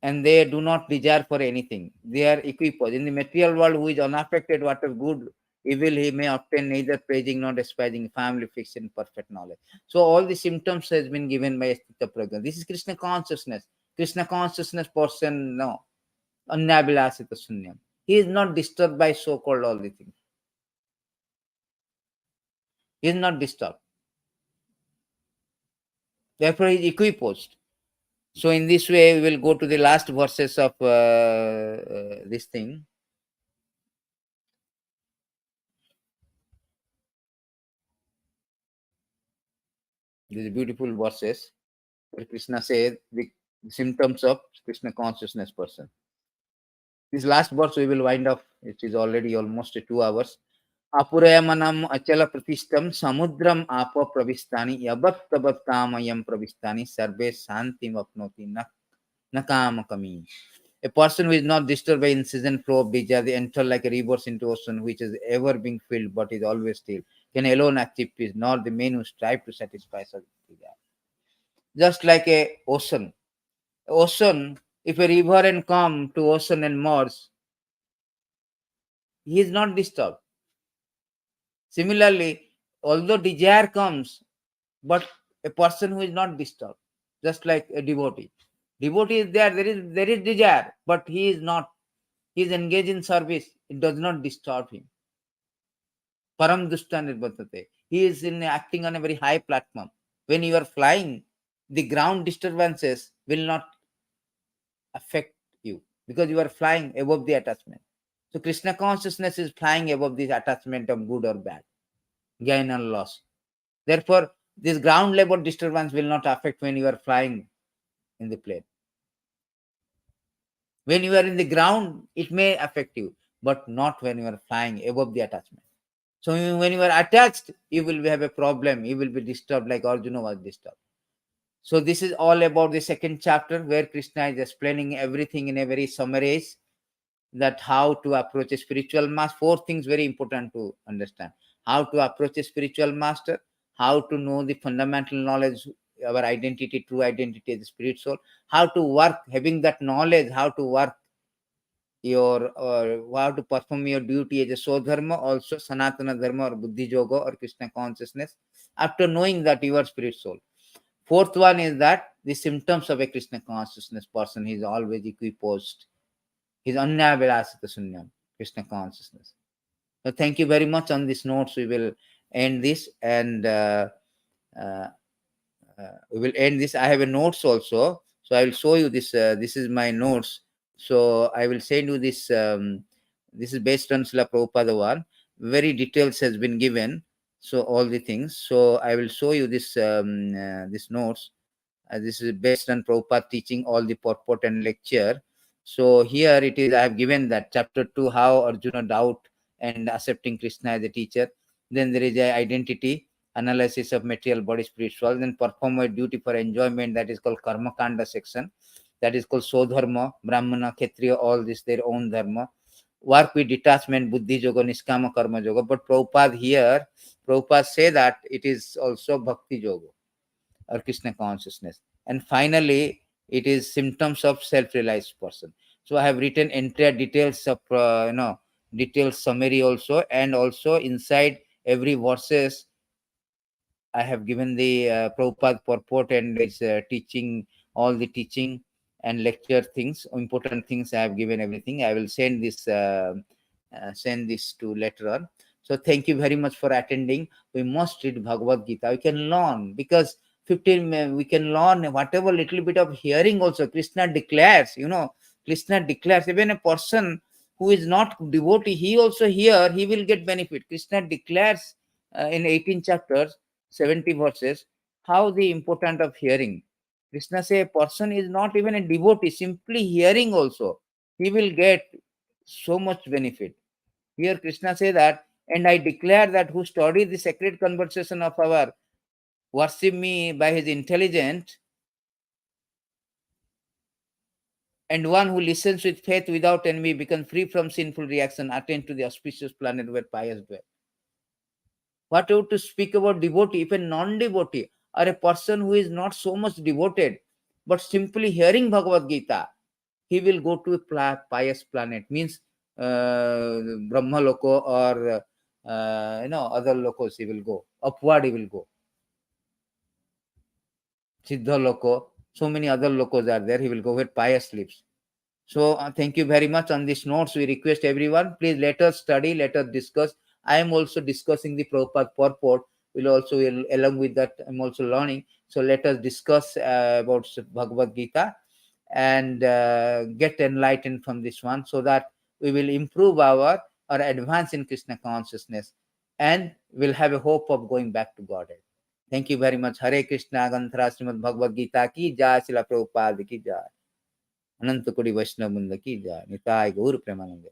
And they do not desire for anything. They are equipoised. In the material world, who is unaffected, whatever good, evil, he may obtain neither praising nor despising, family, fiction, perfect knowledge. So all the symptoms has been given by Sthita Prajna. This is Krishna consciousness. Krishna consciousness person, no. Anyabilasita sunyam. He is not disturbed by so-called all the things. He is not disturbed. Therefore, he is equiposed. So in this way, we will go to the last verses of this thing. These beautiful verses where Krishna says the symptoms of Krishna consciousness person. This last verse we will wind up. It is already almost 2 hours. Apurayamanam achala pratistam samudram apa pravistani yabat tabat kamayam pravistani sarve santim apnoti nakamakami. A person who is not disturbed by incessant flow of desire, they enter like a river into ocean, which is ever being filled but is always still, can alone achieve peace, nor the men who strive to satisfy such desire. Just like a ocean. Ocean, if a river and come to ocean and merge, he is not disturbed. Similarly, although desire comes, but a person who is not disturbed, just like a devotee. Devotee is there, there is desire, but he is not. He is engaged in service. It does not disturb him. Param dushta nirbhatate. He is acting on a very high platform. When you are flying, the ground disturbances will not affect you because you are flying above the attachment. So Krishna consciousness is flying above this attachment of good or bad, gain or loss. Therefore, this ground level disturbance will not affect when you are flying in the plane. When you are in the ground, it may affect you, but not when you are flying above the attachment. So when you are attached, you will have a problem. You will be disturbed like Arjuna was disturbed. So this is all about the second chapter where Krishna is explaining everything in a very summarized, that how to approach a spiritual master. 4 things very important to understand. How to approach a spiritual master, how to know the fundamental knowledge, our identity, true identity as a spirit soul, how to work, having that knowledge, how to work your, or how to perform your duty as a so dharma, also Sanatana dharma or Buddhi Yoga or Krishna consciousness, after knowing that you are spirit soul. 4th one is that the symptoms of a Krishna consciousness person, he is always equiposed. He is anyavilasita sunyam, Krishna consciousness. So thank you very much. On this notes, we will end this, and we will end this. I have a notes also, so I will show you this. This is my notes. So I will send you this. This is based on Srila Prabhupada one. Very details has been given. So all the things. So I will show you this this notes. This is based on Prabhupada teaching, all the purport and lecture. So here it is. I have given that chapter 2, how Arjuna doubt and accepting Krishna as a teacher. Then there is a identity, analysis of material body, spiritual. Then perform a duty for enjoyment, that is called karma kanda section. That is called sodharma, brahmana, kshatriya, all this their own dharma. Work with detachment, buddhi yoga, niskama karma yoga. But Prabhupada say that it is also bhakti yoga or Krishna consciousness. And finally, it is symptoms of self-realized person. So I have written entire details of detailed summary also, and also inside every verses I have given the Prabhupada purport and its teaching, all the teaching and lecture things, important things. I have given everything. I will send this to later on. So thank you very much for attending. We must read Bhagavad Gita. We can learn, because 15 we can learn whatever little bit of hearing also. Krishna declares, Krishna declares, even a person who is not devotee, he also hear, he will get benefit. Krishna declares in 18 chapters, 70 verses, how the important of hearing. Krishna say a person is not even a devotee, simply hearing also, he will get so much benefit. Here Krishna say that, and I declare that who study the sacred conversation of our, worship me by his intelligence, and one who listens with faith without envy, becomes free from sinful reaction, attain to the auspicious planet where pious dwell. What are to speak about devotee, even non-devotee, or a person who is not so much devoted, but simply hearing Bhagavad Gita, he will go to a pious planet, means Brahma Loko, or other locos he will go, upward he will go. Siddha Loko, so many other locos are there, he will go where pious lives. So thank you very much. On these notes, we request everyone, please let us study, let us discuss. I am also discussing the Prabhupada purport. Along with that, I'm also learning. So let us discuss about Bhagavad Gita and get enlightened from this one, so that we will improve our or advance in Krishna consciousness, and will have a hope of going back to Godhead. Thank you very much. Hare Krishna, Ganthara Srimad Bhagavad Gita ki jai, Srila Prabhupada ki jai, अनंत कोटि वैष्णव वृंद की जय, निताय गौर प्रेमानंद।